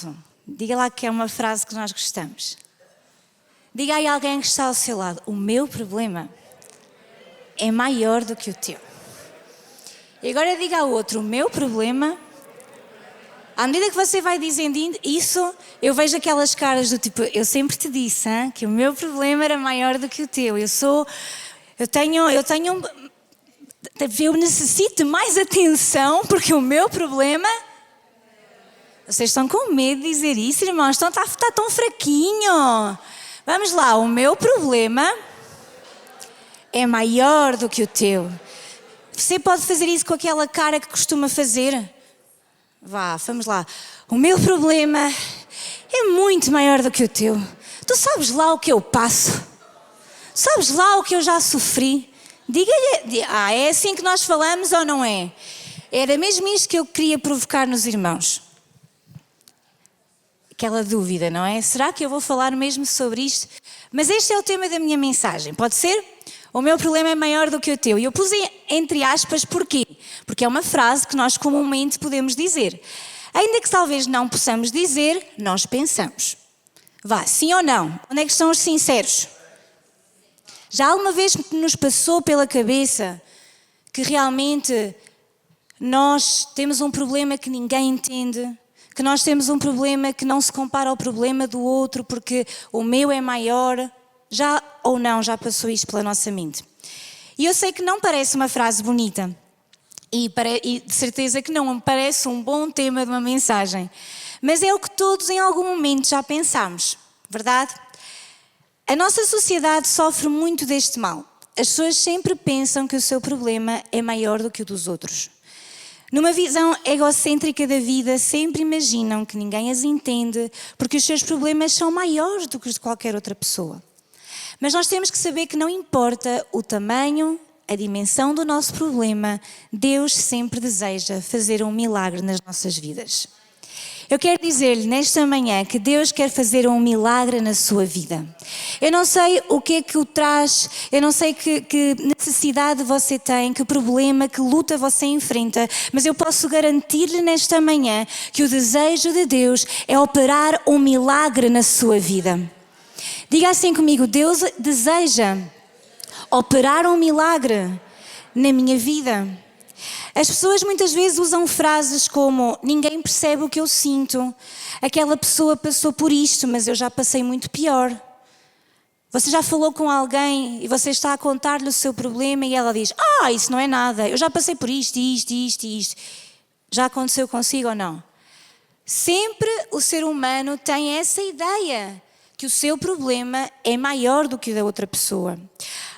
passo. Diga lá que é uma frase que nós gostamos. Diga aí a alguém que está ao seu lado: o meu problema é maior do que o teu. E agora diga ao outro: o meu problema... À medida que você vai dizendo isso, eu vejo aquelas caras do tipo: eu sempre te disse que o meu problema era maior do que o teu. Eu necessito de mais atenção porque o meu problema... Vocês estão com medo de dizer isso, irmãos? Está tão fraquinho. Vamos lá, o meu problema é maior do que o teu. Você pode fazer isso com aquela cara que costuma fazer? Vá, vamos lá. O meu problema é muito maior do que o teu. Tu sabes lá o que eu passo? Sabes lá o que eu já sofri? Diga-lhe, é assim que nós falamos ou não é? Era mesmo isto que eu queria provocar nos irmãos. Aquela dúvida, não é? Será que eu vou falar mesmo sobre isto? Mas este é o tema da minha mensagem, pode ser? O meu problema é maior do que o teu. E eu pus entre aspas, porquê? Porque é uma frase que nós comumente podemos dizer. Ainda que talvez não possamos dizer, nós pensamos. Vá, sim ou não? Onde é que estão os sinceros? Já alguma vez nos passou pela cabeça que realmente nós temos um problema que ninguém entende? Que nós temos um problema que não se compara ao problema do outro porque o meu é maior? Já ou não, já passou isto pela nossa mente? E eu sei que não parece uma frase bonita e de certeza que não parece um bom tema de uma mensagem, mas é o que todos em algum momento já pensámos, verdade? A nossa sociedade sofre muito deste mal. As pessoas sempre pensam que o seu problema é maior do que o dos outros. Numa visão egocêntrica da vida, sempre imaginam que ninguém as entende porque os seus problemas são maiores do que os de qualquer outra pessoa. Mas nós temos que saber que não importa o tamanho, a dimensão do nosso problema, Deus sempre deseja fazer um milagre nas nossas vidas. Eu quero dizer-lhe nesta manhã que Deus quer fazer um milagre na sua vida. Eu não sei o que é que o traz, eu não sei que necessidade você tem, que problema, que luta você enfrenta, mas eu posso garantir-lhe nesta manhã que o desejo de Deus é operar um milagre na sua vida. Diga assim comigo: Deus deseja operar um milagre na minha vida. As pessoas muitas vezes usam frases como: ninguém percebe o que eu sinto, aquela pessoa passou por isto, mas eu já passei muito pior. Você já falou com alguém e você está a contar-lhe o seu problema e ela diz: isso não é nada, eu já passei por isto, isto, isto, isto. Já aconteceu consigo ou não? Sempre o ser humano tem essa ideia que o seu problema é maior do que o da outra pessoa.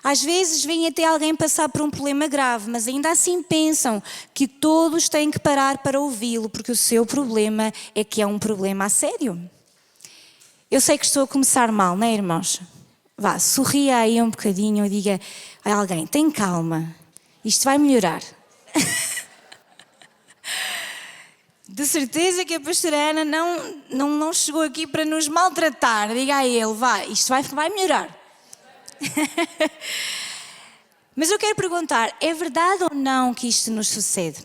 Às vezes vem até alguém passar por um problema grave, mas ainda assim pensam que todos têm que parar para ouvi-lo, porque o seu problema é que é um problema a sério. Eu sei que estou a começar mal, não é, irmãos? Vá, sorria aí um bocadinho e diga a alguém: tem calma, isto vai melhorar. De certeza que a pastora Ana não chegou aqui para nos maltratar. Diga a ele: vá, isto vai melhorar. Mas eu quero perguntar: é verdade ou não que isto nos sucede?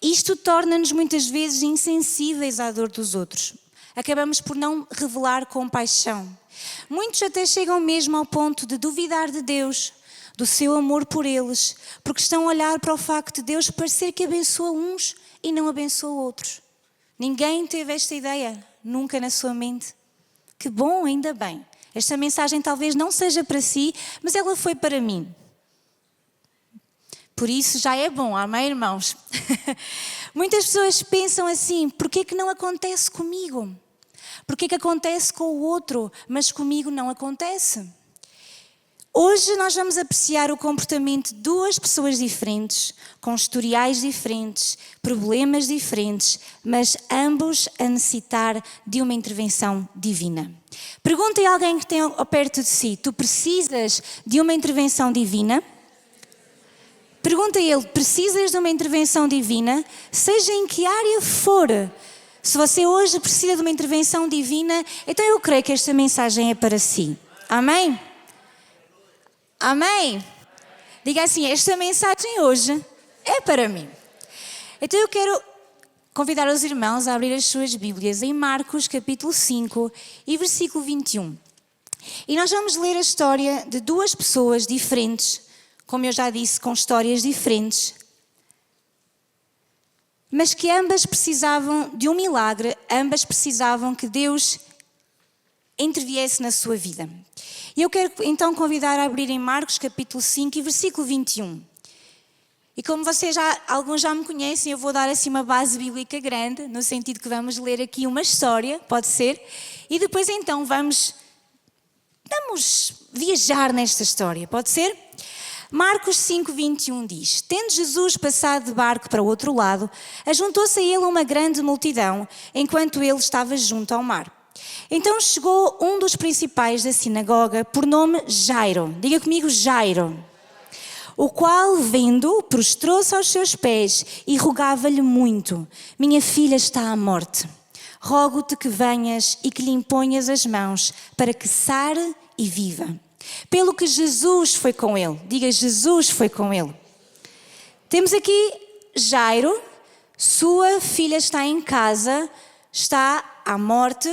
Isto torna-nos muitas vezes insensíveis à dor dos outros. Acabamos por não revelar compaixão. Muitos até chegam mesmo ao ponto de duvidar de Deus, do seu amor por eles, porque estão a olhar para o facto de Deus parecer que abençoa uns e não abençoa outros. Ninguém teve esta ideia nunca na sua mente? Que bom, ainda bem. Esta mensagem talvez não seja para si, mas ela foi para mim. Por isso já é bom, amém, irmãos? Muitas pessoas pensam assim: porquê é que não acontece comigo? Porquê é que acontece com o outro, mas comigo não acontece? Hoje nós vamos apreciar o comportamento de duas pessoas diferentes, com historiais diferentes, problemas diferentes, mas ambos a necessitar de uma intervenção divina. Perguntem a alguém que tem perto de si: tu precisas de uma intervenção divina? Pergunta a ele: precisas de uma intervenção divina? Seja em que área for. Se você hoje precisa de uma intervenção divina, então eu creio que esta mensagem é para si. Amém? Amém? Diga assim: esta mensagem hoje é para mim. Então eu quero convidar os irmãos a abrir as suas Bíblias em Marcos capítulo 5 e versículo 21. E nós vamos ler a história de duas pessoas diferentes, como eu já disse, com histórias diferentes, mas que ambas precisavam de um milagre, ambas precisavam que Deus interviesse na sua vida. E eu quero então convidar a abrir em Marcos capítulo 5 e versículo 21. E como alguns já me conhecem, eu vou dar assim uma base bíblica grande, no sentido que vamos ler aqui uma história, pode ser, e depois então vamos viajar nesta história, pode ser? Marcos 5, 21 diz: Tendo Jesus passado de barco para o outro lado, ajuntou-se a ele uma grande multidão, enquanto ele estava junto ao mar. Então chegou um dos principais da sinagoga, por nome Jairo. Diga comigo, Jairo. O qual, vendo, prostrou-se aos seus pés e rogava-lhe muito: Minha filha está à morte. Rogo-te que venhas e que lhe imponhas as mãos, para que sare e viva. Pelo que Jesus foi com ele. Diga, Jesus foi com ele. Temos aqui Jairo, sua filha está em casa, está à morte.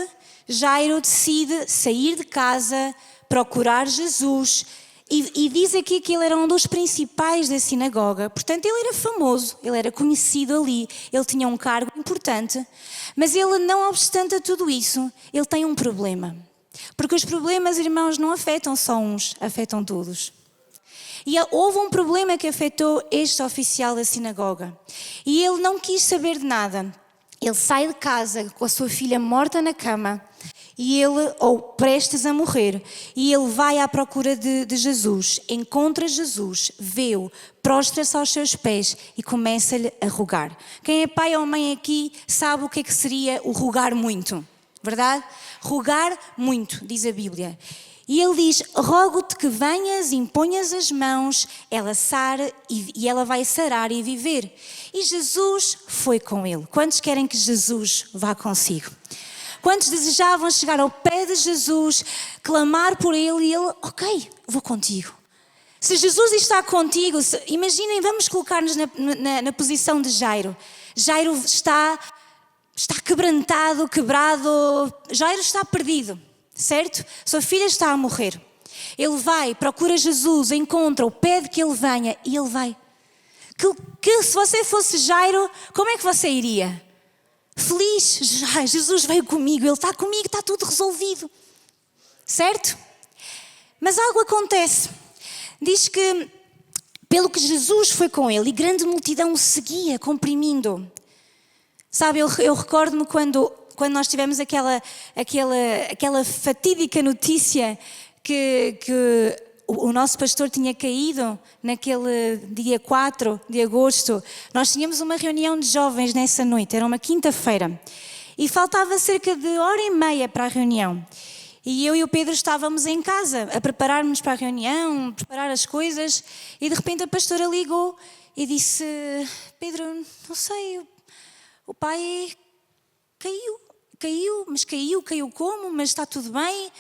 Jairo decide sair de casa, procurar Jesus e diz aqui que ele era um dos principais da sinagoga. Portanto, ele era famoso, ele era conhecido ali, ele tinha um cargo importante, mas ele, não obstante a tudo isso, ele tem um problema. Porque os problemas, irmãos, não afetam só uns, afetam todos. E houve um problema que afetou este oficial da sinagoga. E ele não quis saber de nada. Ele sai de casa com a sua filha morta na cama, ou prestes a morrer, e ele vai à procura de Jesus, encontra Jesus, vê-o, prostra-se aos seus pés e começa-lhe a rogar. Quem é pai ou mãe aqui sabe o que é que seria o rogar muito, verdade? Rogar muito, diz a Bíblia. E ele diz: rogo-te que venhas, imponhas as mãos, ela sara e ela vai sarar e viver. E Jesus foi com ele. Quantos querem que Jesus vá consigo? Quantos desejavam chegar ao pé de Jesus, clamar por ele e ele: ok, vou contigo. Se Jesus está contigo, imaginem, vamos colocar-nos na posição de Jairo. Jairo está quebrantado, quebrado, Jairo está perdido, certo? Sua filha está a morrer. Ele vai, procura Jesus, encontra-o, pede que ele venha e ele vai. Que se você fosse Jairo, como é que você iria? Feliz, Jesus veio comigo, ele está comigo, está tudo resolvido, certo? Mas algo acontece. Diz que, pelo que Jesus foi com ele, e grande multidão o seguia, comprimindo. Sabe, eu recordo-me quando nós tivemos aquela fatídica notícia que o nosso pastor tinha caído naquele dia 4 de agosto. Nós tínhamos uma reunião de jovens nessa noite, era uma quinta-feira, e faltava cerca de 1h30 para a reunião. E eu e o Pedro estávamos em casa a preparar-nos para a reunião, preparar as coisas, e de repente a pastora ligou e disse: Pedro, não sei, o pai caiu, mas caiu como? Mas está tudo bem?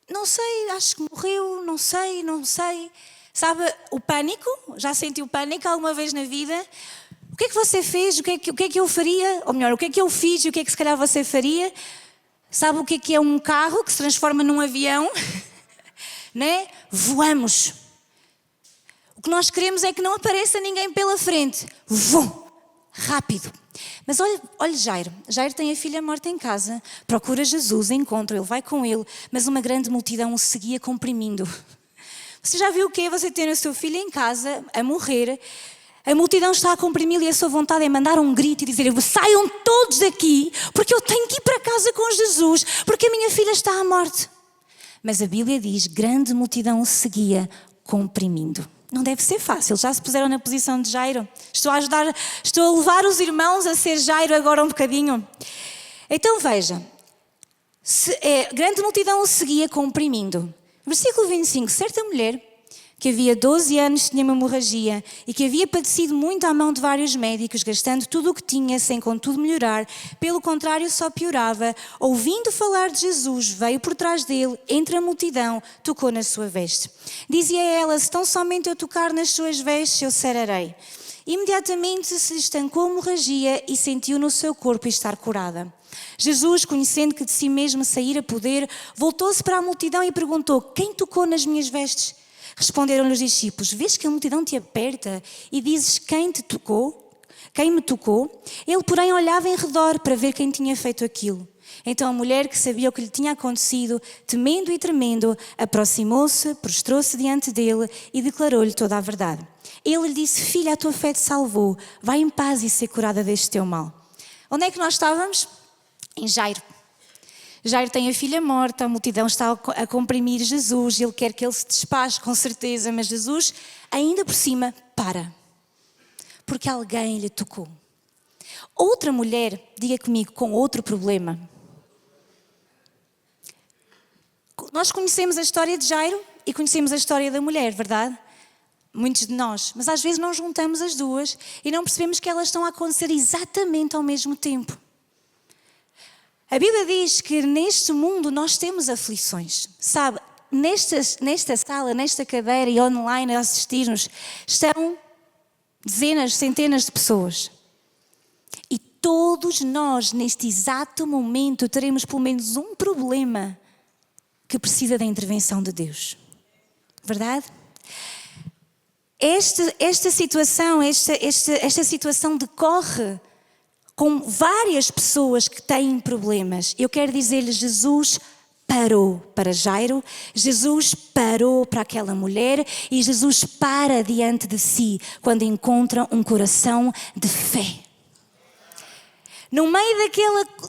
Não sei, acho que morreu, não sei. Sabe, o pânico? Já sentiu pânico alguma vez na vida? O que é que você fez? O que é que eu faria? Ou melhor, o que é que eu fiz e o que é que se calhar você faria? Sabe o que é um carro que se transforma num avião? Né? Voamos. O que nós queremos é que não apareça ninguém pela frente. Vum! Rápido. Mas olha Jairo tem a filha morta em casa, procura Jesus, encontra, ele vai com ele, mas uma grande multidão o seguia comprimindo. Você já viu o que é você ter o seu filho em casa a morrer? A multidão está a comprimi-lo e a sua vontade é mandar um grito e dizer: saiam todos daqui, porque eu tenho que ir para casa com Jesus, porque a minha filha está à morte. Mas a Bíblia diz: grande multidão o seguia comprimindo. Não deve ser fácil, já se puseram na posição de Jairo. Estou a levar os irmãos a ser Jairo agora um bocadinho. Então veja, grande multidão o seguia comprimindo. Versículo 25, certa mulher que havia 12 anos tinha uma hemorragia e que havia padecido muito à mão de vários médicos, gastando tudo o que tinha sem contudo melhorar, pelo contrário só piorava, ouvindo falar de Jesus, veio por trás dele, entre a multidão, tocou na sua veste. Dizia ela: se tão somente eu tocar nas suas vestes, eu sararei. Imediatamente se lhe estancou a hemorragia e sentiu no seu corpo estar curada. Jesus, conhecendo que de si mesmo saíra poder, voltou-se para a multidão e perguntou: quem tocou nas minhas vestes? Responderam-lhe os discípulos: vês que a multidão te aperta e dizes quem te tocou? Quem me tocou? Ele, porém, olhava em redor para ver quem tinha feito aquilo. Então a mulher, que sabia o que lhe tinha acontecido, temendo e tremendo, aproximou-se, prostrou-se diante dele e declarou-lhe toda a verdade. Ele lhe disse: filha, a tua fé te salvou, vai em paz e ser curada deste teu mal. Onde é que nós estávamos? Em Jairo. Jairo tem a filha morta, a multidão está a comprimir Jesus, ele quer que ele se despache com certeza, mas Jesus, ainda por cima, para. Porque alguém lhe tocou. Outra mulher, diga comigo, com outro problema. Nós conhecemos a história de Jairo e conhecemos a história da mulher, verdade? Muitos de nós, mas às vezes não juntamos as duas e não percebemos que elas estão a acontecer exatamente ao mesmo tempo. A Bíblia diz que neste mundo nós temos aflições. Sabe, nesta sala, nesta cadeira e online a assistir-nos, estão dezenas, centenas de pessoas. E todos nós, neste exato momento, teremos pelo menos um problema que precisa da intervenção de Deus. Verdade? Esta situação decorre com várias pessoas que têm problemas. Eu quero dizer-lhe, Jesus parou para Jairo, Jesus parou para aquela mulher e Jesus para diante de si quando encontra um coração de fé. No meio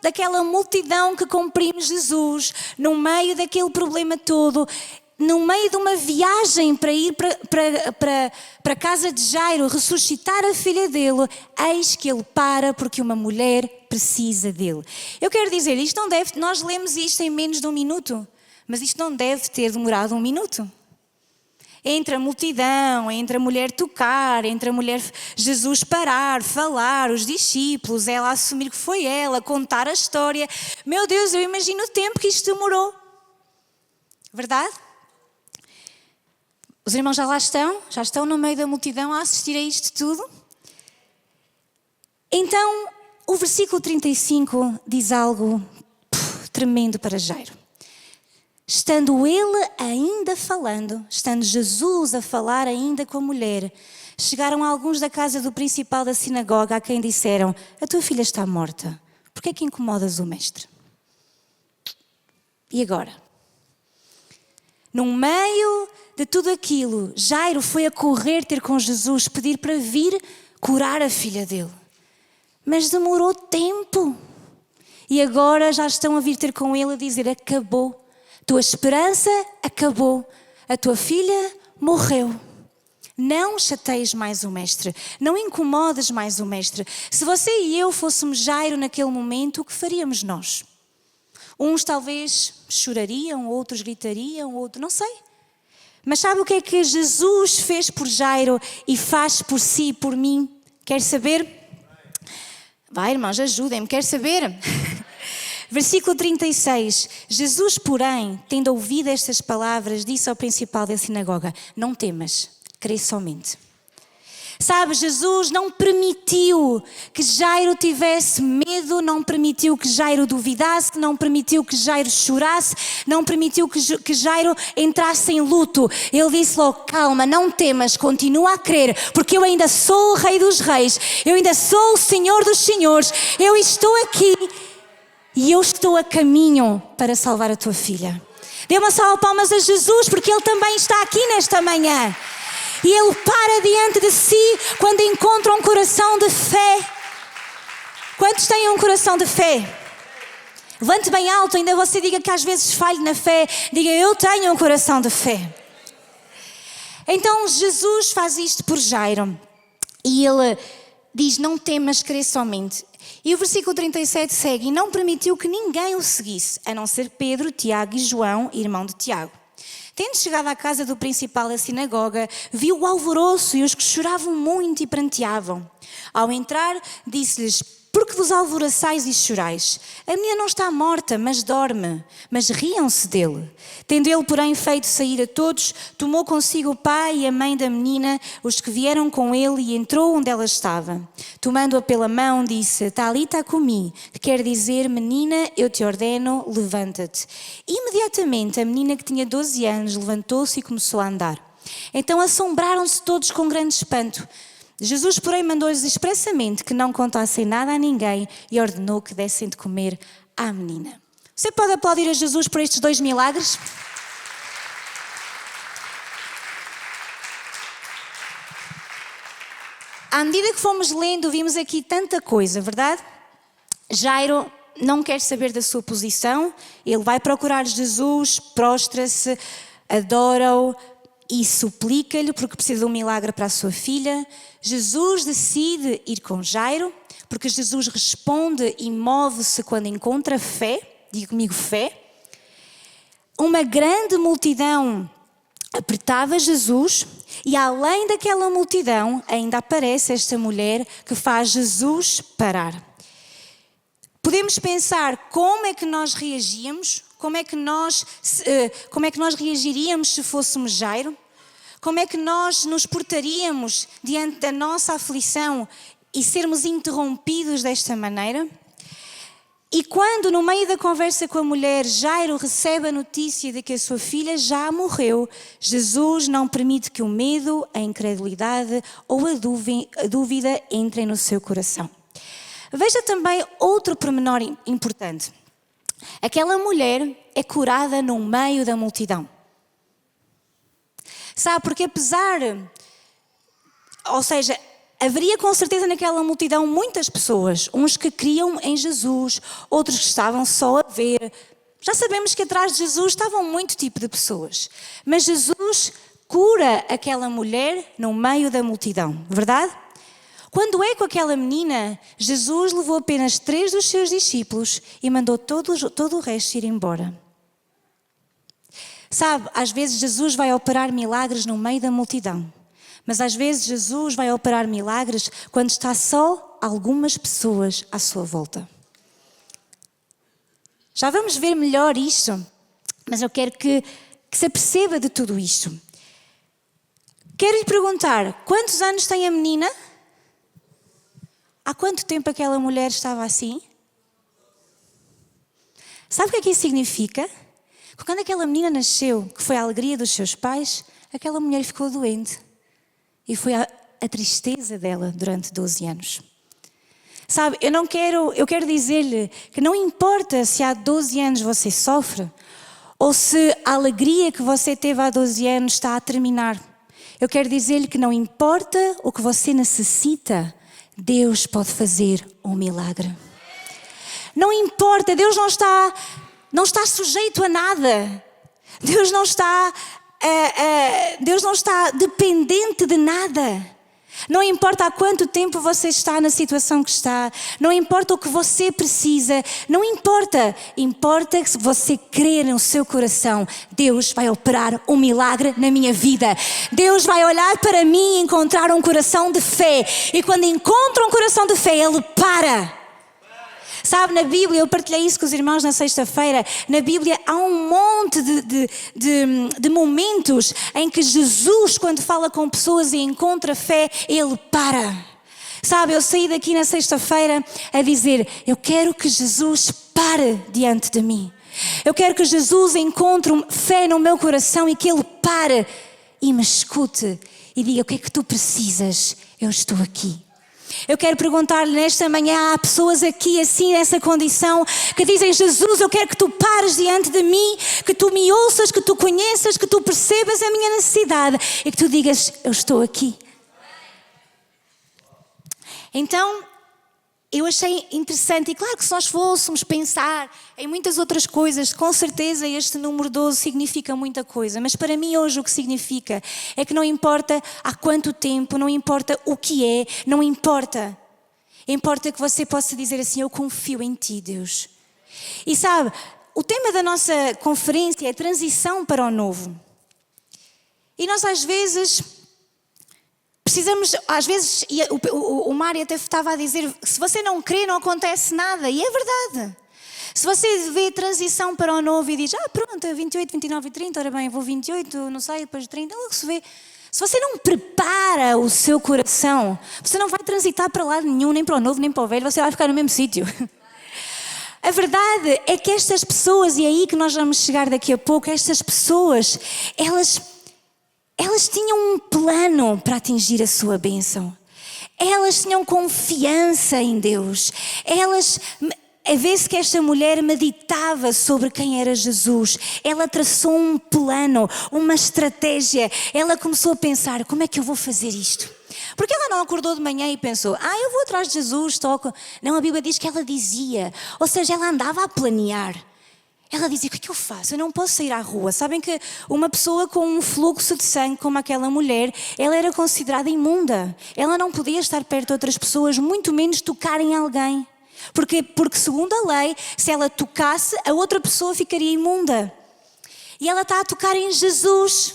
daquela multidão que comprime Jesus, no meio daquele problema todo, no meio de uma viagem para ir para a casa de Jairo, ressuscitar a filha dele, eis que ele para porque uma mulher precisa dele. Eu quero dizer, isto não deve, nós lemos isto em menos de um minuto, mas isto não deve ter demorado um minuto. Entre a multidão, entre a mulher tocar, entre a mulher Jesus parar, falar, os discípulos, ela assumir que foi ela, contar a história. Meu Deus, eu imagino o tempo que isto demorou. Verdade? Os irmãos já estão no meio da multidão a assistir a isto tudo. Então, o versículo 35 diz algo tremendo para Jairo. Estando ele ainda falando, estando Jesus a falar ainda com a mulher, chegaram alguns da casa do principal da sinagoga a quem disseram: a tua filha está morta, por que é que incomodas o mestre? E agora? No meio de tudo aquilo, Jairo foi a correr ter com Jesus, pedir para vir curar a filha dele. Mas demorou tempo. E agora já estão a vir ter com ele a dizer: acabou. Tua esperança acabou. A tua filha morreu. Não chateies mais o mestre. Não incomodes mais o mestre. Se você e eu fôssemos Jairo naquele momento, o que faríamos nós? Uns talvez chorariam, outros gritariam, outros não sei. Mas sabe o que é que Jesus fez por Jairo e faz por si e por mim? Quer saber? Vai, irmãos, ajudem-me, quer saber? Versículo 36. Jesus, porém, tendo ouvido estas palavras, disse ao principal da sinagoga: não temas, crê somente. Sabe, Jesus não permitiu que Jairo tivesse medo, não permitiu que Jairo duvidasse, não permitiu que Jairo chorasse, não permitiu que Jairo entrasse em luto. Ele disse logo: calma, não temas, continua a crer, porque eu ainda sou o Rei dos Reis, eu ainda sou o Senhor dos Senhores, eu estou aqui e eu estou a caminho para salvar a tua filha. Dê uma salva de palmas a Jesus, porque Ele também está aqui nesta manhã. E Ele para diante de si quando encontra um coração de fé. Quantos têm um coração de fé? Levante bem alto, ainda você diga que às vezes falha na fé. Diga: eu tenho um coração de fé. Então Jesus faz isto por Jairo. E Ele diz: não temas, crê somente. E o versículo 37 segue: e não permitiu que ninguém o seguisse, a não ser Pedro, Tiago e João, irmão de Tiago. Tendo chegado à casa do principal da sinagoga, viu o alvoroço e os que choravam muito e pranteavam. Ao entrar, disse-lhes: Porque vos alvoroçais e chorais? A menina não está morta, mas dorme. Mas riam-se dele. Tendo ele, porém, feito sair a todos, tomou consigo o pai e a mãe da menina, os que vieram com ele, e entrou onde ela estava. Tomando-a pela mão, disse: Talita cumi, que quer dizer: menina, eu te ordeno, levanta-te. Imediatamente a menina, que tinha 12 anos, levantou-se e começou a andar. Então assombraram-se todos com grande espanto. Jesus, porém, mandou-lhes expressamente que não contassem nada a ninguém e ordenou que dessem de comer à menina. Você pode aplaudir a Jesus por estes 2 milagres? À medida que fomos lendo, vimos aqui tanta coisa, verdade? Jairo não quer saber da sua posição, ele vai procurar Jesus, prostra-se, adora-o e suplica-lhe porque precisa de um milagre para a sua filha. Jesus decide ir com Jairo, porque Jesus responde e move-se quando encontra fé. Diga comigo, fé. Uma grande multidão apertava Jesus e além daquela multidão ainda aparece esta mulher que faz Jesus parar. Podemos pensar como é que nós reagíamos, como é que nós reagiríamos se fôssemos Jairo, como é que nós nos portaríamos diante da nossa aflição e sermos interrompidos desta maneira. E quando no meio da conversa com a mulher Jairo recebe a notícia de que a sua filha já morreu, Jesus não permite que o medo, a incredulidade ou a dúvida entrem no seu coração. Veja também outro pormenor importante. Aquela mulher é curada no meio da multidão. Sabe, porque haveria com certeza naquela multidão muitas pessoas, uns que criam em Jesus, outros que estavam só a ver. Já sabemos que atrás de Jesus estavam muito tipo de pessoas, mas Jesus cura aquela mulher no meio da multidão, verdade? Quando é com aquela menina, Jesus levou apenas 3 dos seus discípulos e mandou todo o resto ir embora. Sabe, às vezes Jesus vai operar milagres no meio da multidão, mas às vezes Jesus vai operar milagres quando está só algumas pessoas à sua volta. Já vamos ver melhor isto, mas eu quero que se aperceba de tudo isto. Quero lhe perguntar, quantos anos tem a menina? Há quanto tempo aquela mulher estava assim? Sabe o que é que isso significa? Que quando aquela menina nasceu, que foi a alegria dos seus pais, aquela mulher ficou doente. E foi a tristeza dela durante 12 anos. Sabe, eu quero dizer-lhe que não importa se há 12 anos você sofre, ou se a alegria que você teve há 12 anos está a terminar. Eu quero dizer-lhe que não importa o que você necessita, Deus pode fazer um milagre. Não importa, Deus não está sujeito a nada. Deus não está dependente de nada. Não importa há quanto tempo você está na situação que está, não importa o que você precisa, não importa. Importa que se você crer no seu coração, Deus vai operar um milagre na minha vida. Deus vai olhar para mim e encontrar um coração de fé. E quando encontra um coração de fé, Ele para. Sabe, na Bíblia, eu partilhei isso com os irmãos na sexta-feira, na Bíblia há um monte de momentos em que Jesus, quando fala com pessoas e encontra fé, Ele para. Sabe, eu saí daqui na sexta-feira a dizer, eu quero que Jesus pare diante de mim. Eu quero que Jesus encontre fé no meu coração e que Ele pare e me escute e diga, o que é que tu precisas? Eu estou aqui. Eu quero perguntar-lhe nesta manhã, há pessoas aqui assim nessa condição que dizem, Jesus, eu quero que tu pares diante de mim, que tu me ouças, que tu conheças, que tu percebas a minha necessidade e que tu digas, eu estou aqui. Então, eu achei interessante e claro que se nós fôssemos pensar em muitas outras coisas, com certeza este número 12 significa muita coisa, mas para mim hoje o que significa é que não importa há quanto tempo, não importa o que é, não importa. Importa que você possa dizer assim, eu confio em ti, Deus. E sabe, o tema da nossa conferência é transição para o novo. E nós às vezes Precisamos, às vezes, e o Mário até estava a dizer, se você não crê não acontece nada, e é verdade. Se você vê a transição para o novo e diz, pronto, 28, 29 e 30, ora bem, vou 28, não sei, depois 30, logo se vê. Se você não prepara o seu coração, você não vai transitar para lado nenhum, nem para o novo, nem para o velho, você vai ficar no mesmo sítio. A verdade é que estas pessoas, e é aí que nós vamos chegar daqui a pouco, estas pessoas, elas tinham um plano para atingir a sua bênção. Elas tinham confiança em Deus. A vez que esta mulher meditava sobre quem era Jesus, ela traçou um plano, uma estratégia. Ela começou a pensar, como é que eu vou fazer isto? Porque ela não acordou de manhã e pensou, eu vou atrás de Jesus, toco. Não, a Bíblia diz que ela dizia, ou seja, ela andava a planear. Ela dizia, o que é que eu faço? Eu não posso sair à rua. Sabem que uma pessoa com um fluxo de sangue como aquela mulher, ela era considerada imunda. Ela não podia estar perto de outras pessoas, muito menos tocar em alguém. Porque segundo a lei, se ela tocasse, a outra pessoa ficaria imunda. E ela está a tocar em Jesus.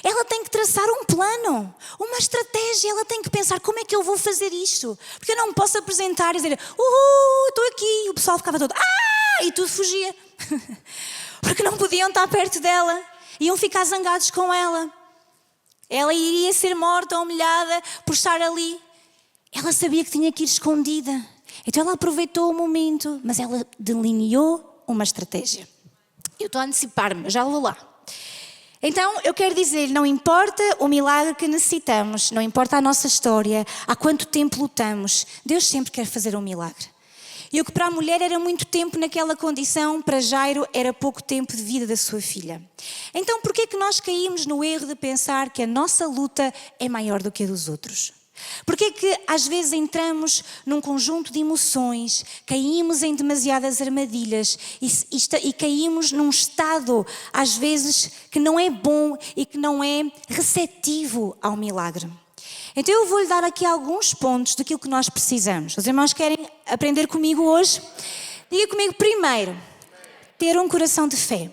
Ela tem que traçar um plano, uma estratégia. Ela tem que pensar, como é que eu vou fazer isto? Porque eu não me posso apresentar e dizer, estou aqui. E o pessoal ficava todo, e tudo fugia. Porque não podiam estar perto dela. Iam ficar zangados com ela. Ela iria ser morta, humilhada por estar ali. Ela sabia que tinha que ir escondida. Então ela aproveitou o momento, mas ela delineou uma estratégia. Eu estou a antecipar-me, já vou lá. Então eu quero dizer, não importa o milagre que necessitamos, não importa a nossa história, há quanto tempo lutamos, Deus sempre quer fazer um milagre. E o que para a mulher era muito tempo naquela condição, para Jairo era pouco tempo de vida da sua filha. Então por que é que nós caímos no erro de pensar que a nossa luta é maior do que a dos outros? Porque é que às vezes entramos num conjunto de emoções, caímos em demasiadas armadilhas e caímos num estado às vezes que não é bom e que não é receptivo ao milagre. Então eu vou-lhe dar aqui alguns pontos daquilo que nós precisamos. Os irmãos querem aprender comigo hoje? Diga comigo primeiro, ter um coração de fé.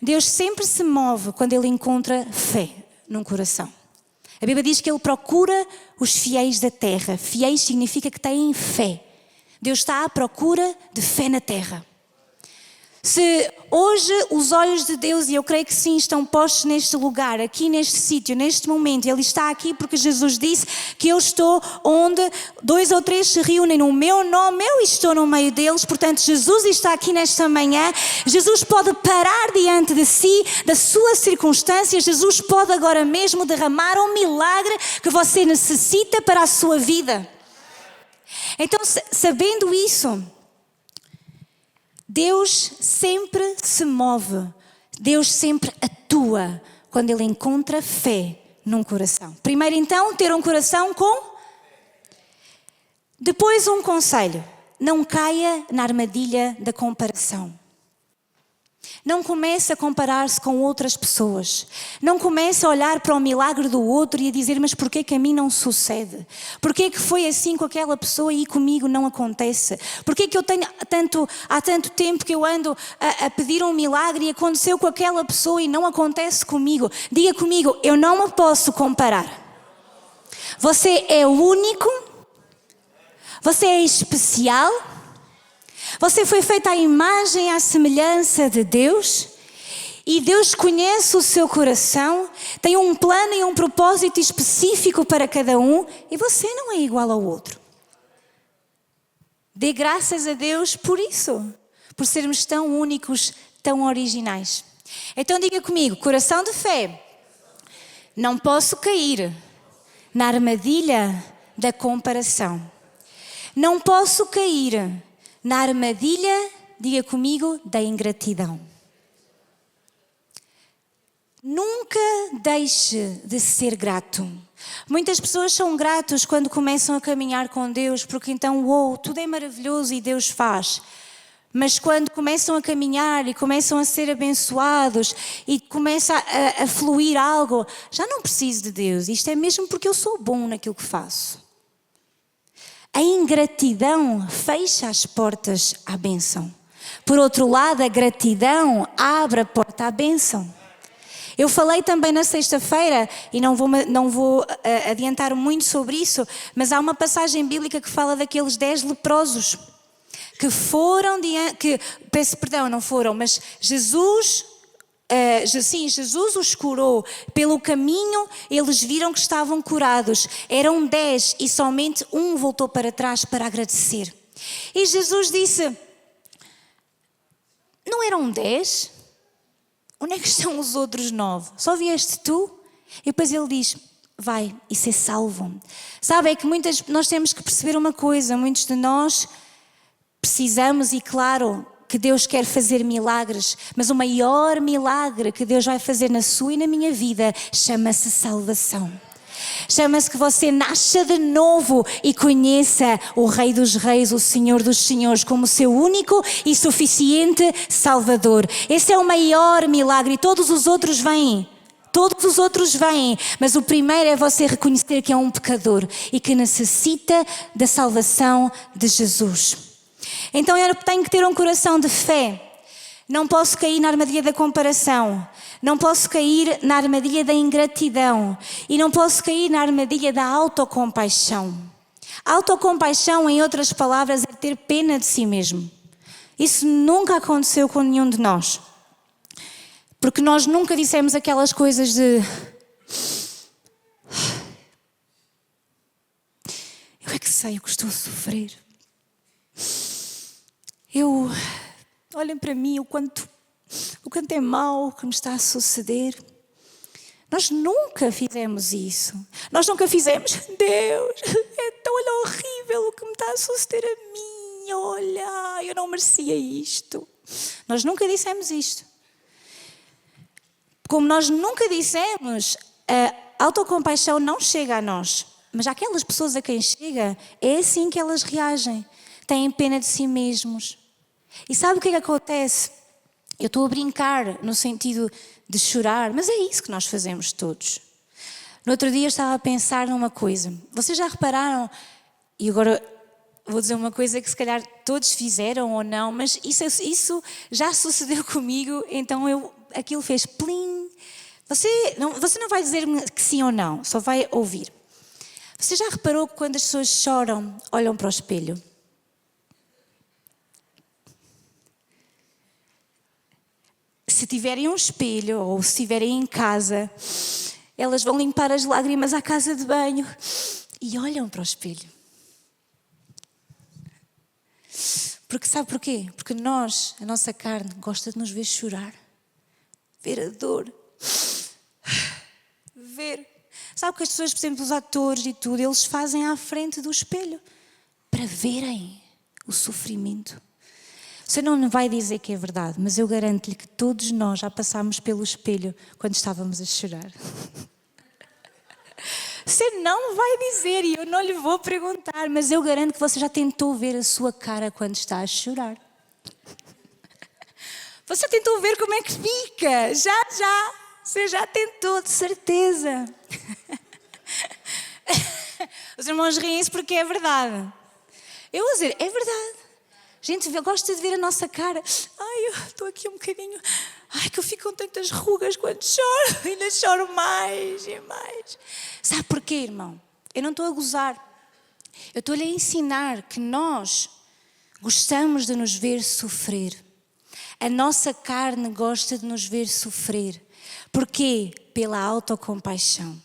Deus sempre se move quando Ele encontra fé num coração. A Bíblia diz que Ele procura os fiéis da terra. Fiéis significa que têm fé. Deus está à procura de fé na terra. Se hoje os olhos de Deus, e eu creio que sim, estão postos neste lugar, aqui neste sítio, neste momento, Ele está aqui porque Jesus disse que eu estou onde 2 ou 3 se reúnem no meu nome, eu estou no meio deles. Portanto, Jesus está aqui nesta manhã. Jesus pode parar diante de si, da sua circunstância. Jesus pode agora mesmo derramar um milagre que você necessita para a sua vida. Então, sabendo isso, Deus sempre se move, Deus sempre atua quando Ele encontra fé num coração. Primeiro então, ter um coração com... Depois um conselho, não caia na armadilha da comparação. Não comece a comparar-se com outras pessoas. Não comece a olhar para o milagre do outro e a dizer, mas porquê que a mim não sucede? Porquê que foi assim com aquela pessoa e comigo não acontece? Porquê que eu tenho há tanto tempo que eu ando a pedir um milagre e aconteceu com aquela pessoa e não acontece comigo? Diga comigo, eu não me posso comparar. Você é único, você é especial. Você foi feita à imagem e à semelhança de Deus e Deus conhece o seu coração, tem um plano e um propósito específico para cada um e você não é igual ao outro. Dê graças a Deus por isso, por sermos tão únicos, tão originais. Então diga comigo, coração de fé, não posso cair na armadilha da comparação. Não posso cair na armadilha, diga comigo, da ingratidão. Nunca deixe de ser grato. Muitas pessoas são gratos quando começam a caminhar com Deus, porque então, tudo é maravilhoso e Deus faz. Mas quando começam a caminhar e começam a ser abençoados e começa a fluir algo, já não preciso de Deus, isto é mesmo porque eu sou bom naquilo que faço. A ingratidão fecha as portas à bênção. Por outro lado, a gratidão abre a porta à bênção. Eu falei também na sexta-feira, e não vou adiantar muito sobre isso, mas há uma passagem bíblica que fala daqueles 10 leprosos que foram, peço perdão, não foram, mas Jesus os curou. Pelo caminho eles viram que estavam curados. Eram 10 e somente um voltou para trás para agradecer. E Jesus disse: não eram 10? Onde é que estão os outros 9? Só vieste tu? E depois ele diz: vai e ser salvo. Sabe, é que nós temos que perceber uma coisa. Muitos de nós precisamos, e claro que Deus quer fazer milagres, mas o maior milagre que Deus vai fazer na sua e na minha vida chama-se salvação. Chama-se que você nasça de novo e conheça o Rei dos Reis, o Senhor dos Senhores, como seu único e suficiente Salvador. Esse é o maior milagre, e todos os outros vêm. Todos os outros vêm, mas o primeiro é você reconhecer que é um pecador e que necessita da salvação de Jesus. Então eu tenho que ter um coração de fé. Não posso cair na armadilha da comparação. Não posso cair na armadilha da ingratidão. E não posso cair na armadilha da autocompaixão. Autocompaixão, em outras palavras, é ter pena de si mesmo. Isso nunca aconteceu com nenhum de nós. Porque nós nunca dissemos aquelas coisas de: eu é que sei o que estou a sofrer. Olhem para mim o quanto é mau o que me está a suceder. Nós nunca fizemos isso. Nós nunca fizemos: Deus, é tão horrível o que me está a suceder a mim. Olha, eu não merecia isto. Nós nunca dissemos isto. Como nós nunca dissemos, a autocompaixão não chega a nós. Mas aquelas pessoas a quem chega, é assim que elas reagem. Têm pena de si mesmos. E sabe o que é que acontece? Eu estou a brincar no sentido de chorar, mas é isso que nós fazemos todos. No outro dia eu estava a pensar numa coisa. Vocês já repararam, e agora vou dizer uma coisa que se calhar todos fizeram ou não, mas isso já sucedeu comigo, então aquilo fez plim. Você não vai dizer-me que sim ou não, só vai ouvir. Você já reparou que quando as pessoas choram, olham para o espelho? Se tiverem um espelho ou se estiverem em casa, elas vão limpar as lágrimas à casa de banho e olham para o espelho. Porque sabe porquê? Porque a nossa carne gosta de nos ver chorar, ver a dor, ver. Sabe que as pessoas, por exemplo, os atores e tudo, eles fazem à frente do espelho para verem o sofrimento. Você não vai dizer que é verdade, mas eu garanto-lhe que todos nós já passámos pelo espelho quando estávamos a chorar. Você não vai dizer e eu não lhe vou perguntar, mas eu garanto que você já tentou ver a sua cara quando está a chorar. Você tentou ver como é que fica? Já. Você já tentou, de certeza. Os irmãos riem-se porque é verdade. Eu vou dizer, é verdade. Gente, gosta de ver a nossa cara. Ai, eu estou aqui um bocadinho. Ai, que eu fico com tantas rugas quando choro. Ainda choro mais e mais. Sabe porquê, irmão? Eu não estou a gozar. Eu estou-lhe a ensinar que nós gostamos de nos ver sofrer. A nossa carne gosta de nos ver sofrer. Porquê? Pela autocompaixão.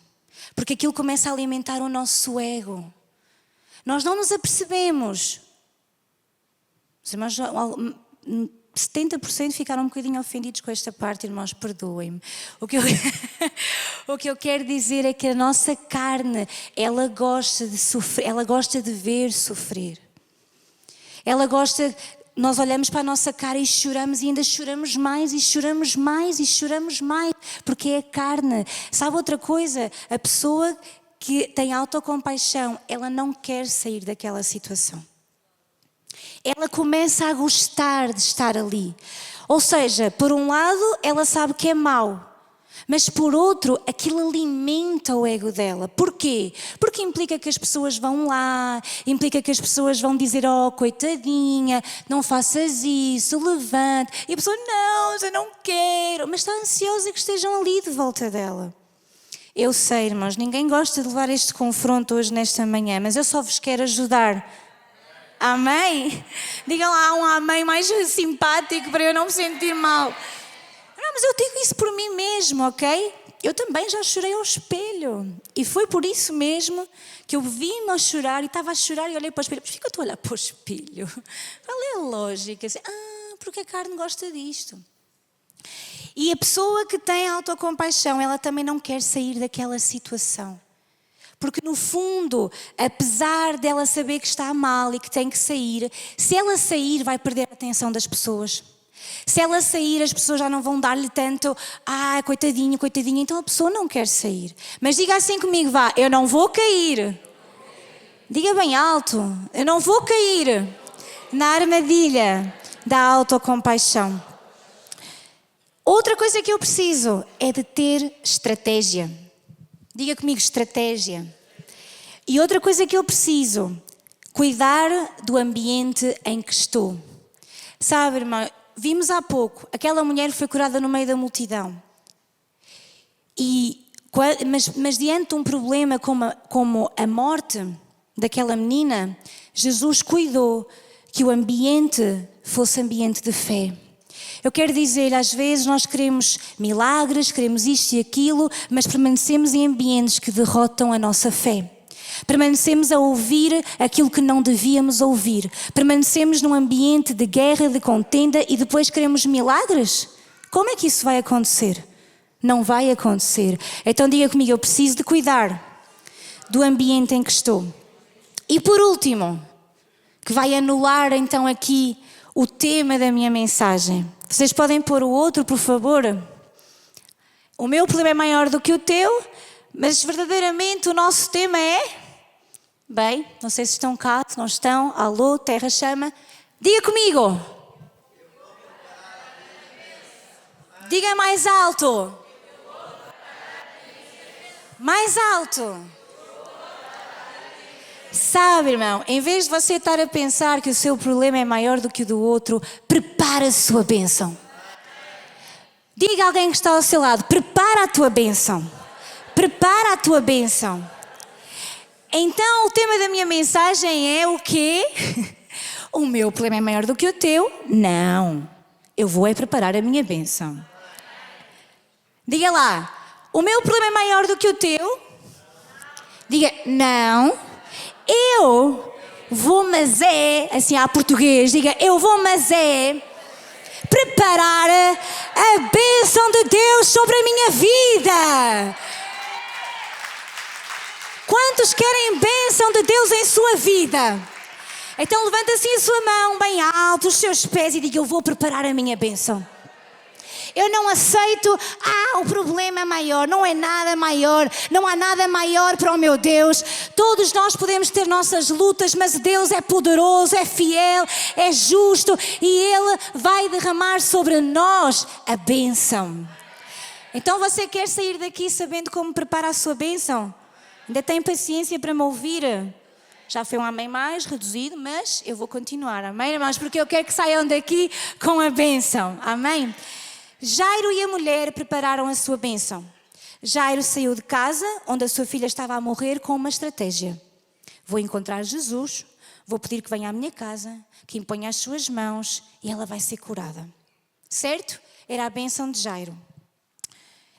Porque aquilo começa a alimentar o nosso ego. Nós não nos apercebemos. Os irmãos, 70% ficaram um bocadinho ofendidos com esta parte, irmãos, perdoem-me. O que eu quero dizer é que a nossa carne, ela gosta de sofrer, ela gosta de ver sofrer. Ela gosta, nós olhamos para a nossa cara e choramos e ainda choramos mais e choramos mais e choramos mais, porque é a carne. Sabe outra coisa? A pessoa que tem autocompaixão, ela não quer sair daquela situação. Ela começa a gostar de estar ali. Ou seja, por um lado, ela sabe que é mau. Mas por outro, aquilo alimenta o ego dela. Porquê? Porque implica que as pessoas vão lá, implica que as pessoas vão dizer, oh, coitadinha, não faças isso, levante. E a pessoa, não, eu não quero. Mas está ansiosa que estejam ali de volta dela. Eu sei, irmãos, ninguém gosta de levar este confronto hoje nesta manhã, mas eu só vos quero ajudar. Amém? Digam lá um amém mais simpático para eu não me sentir mal. Não, mas eu digo isso por mim mesmo, ok? Eu também já chorei ao espelho. E foi por isso mesmo que eu vi-me a chorar e estava a chorar e olhei para o espelho. Mas fica tu a olhar para o espelho. Qual é a lógica? Assim, porque a carne gosta disto. E a pessoa que tem autocompaixão, ela também não quer sair daquela situação. Porque no fundo, apesar dela saber que está mal e que tem que sair, se ela sair vai perder a atenção das pessoas. Se ela sair, as pessoas já não vão dar-lhe tanto, coitadinho, coitadinha, então a pessoa não quer sair. Mas diga assim comigo, vá, eu não vou cair. Diga bem alto, eu não vou cair na armadilha da autocompaixão. Outra coisa que eu preciso é de ter estratégia. Diga comigo, estratégia. E outra coisa que eu preciso, cuidar do ambiente em que estou. Sabe, irmão, vimos há pouco, aquela mulher foi curada no meio da multidão. Mas diante de um problema como a morte daquela menina, Jesus cuidou que o ambiente fosse ambiente de fé. Eu quero dizer, às vezes nós queremos milagres, queremos isto e aquilo, mas permanecemos em ambientes que derrotam a nossa fé. Permanecemos a ouvir aquilo que não devíamos ouvir. Permanecemos num ambiente de guerra, de contenda e depois queremos milagres? Como é que isso vai acontecer? Não vai acontecer. Então diga comigo, eu preciso de cuidar do ambiente em que estou. E por último, que vai anular então aqui o tema da minha mensagem. Vocês podem pôr o outro, por favor? O meu problema é maior do que o teu, mas verdadeiramente o nosso tema é... Bem, não sei se estão cá, se não estão. Alô, terra chama. Diga comigo. Diga mais alto. Mais alto. Sabe, irmão, em vez de você estar a pensar que o seu problema é maior do que o do outro, prepara a sua bênção. Diga a alguém que está ao seu lado, prepara a tua bênção. Prepara a tua bênção. Então, o tema da minha mensagem é o quê? O meu problema é maior do que o teu? Não. Eu vou preparar a minha bênção. Diga lá, o meu problema é maior do que o teu? Diga, não. Eu vou, mas é, assim à português, diga, eu vou, mas é preparar a bênção de Deus sobre a minha vida. Quantos querem bênção de Deus em sua vida? Então levanta assim a sua mão bem alto, os seus pés e diga, eu vou preparar a minha bênção. Eu não aceito, o problema é maior, não é nada maior, não há nada maior para o meu Deus. Todos nós podemos ter nossas lutas, mas Deus é poderoso, é fiel, é justo e Ele vai derramar sobre nós a bênção. Então você quer sair daqui sabendo como preparar a sua bênção? Ainda tem paciência para me ouvir? Já foi um amém mais reduzido, mas eu vou continuar, amém, irmãos? Porque eu quero que saiam daqui com a bênção, amém? Jairo e a mulher prepararam a sua bênção. Jairo saiu de casa, onde a sua filha estava a morrer, com uma estratégia. Vou encontrar Jesus, vou pedir que venha à minha casa, que imponha as suas mãos e ela vai ser curada. Certo? Era a bênção de Jairo.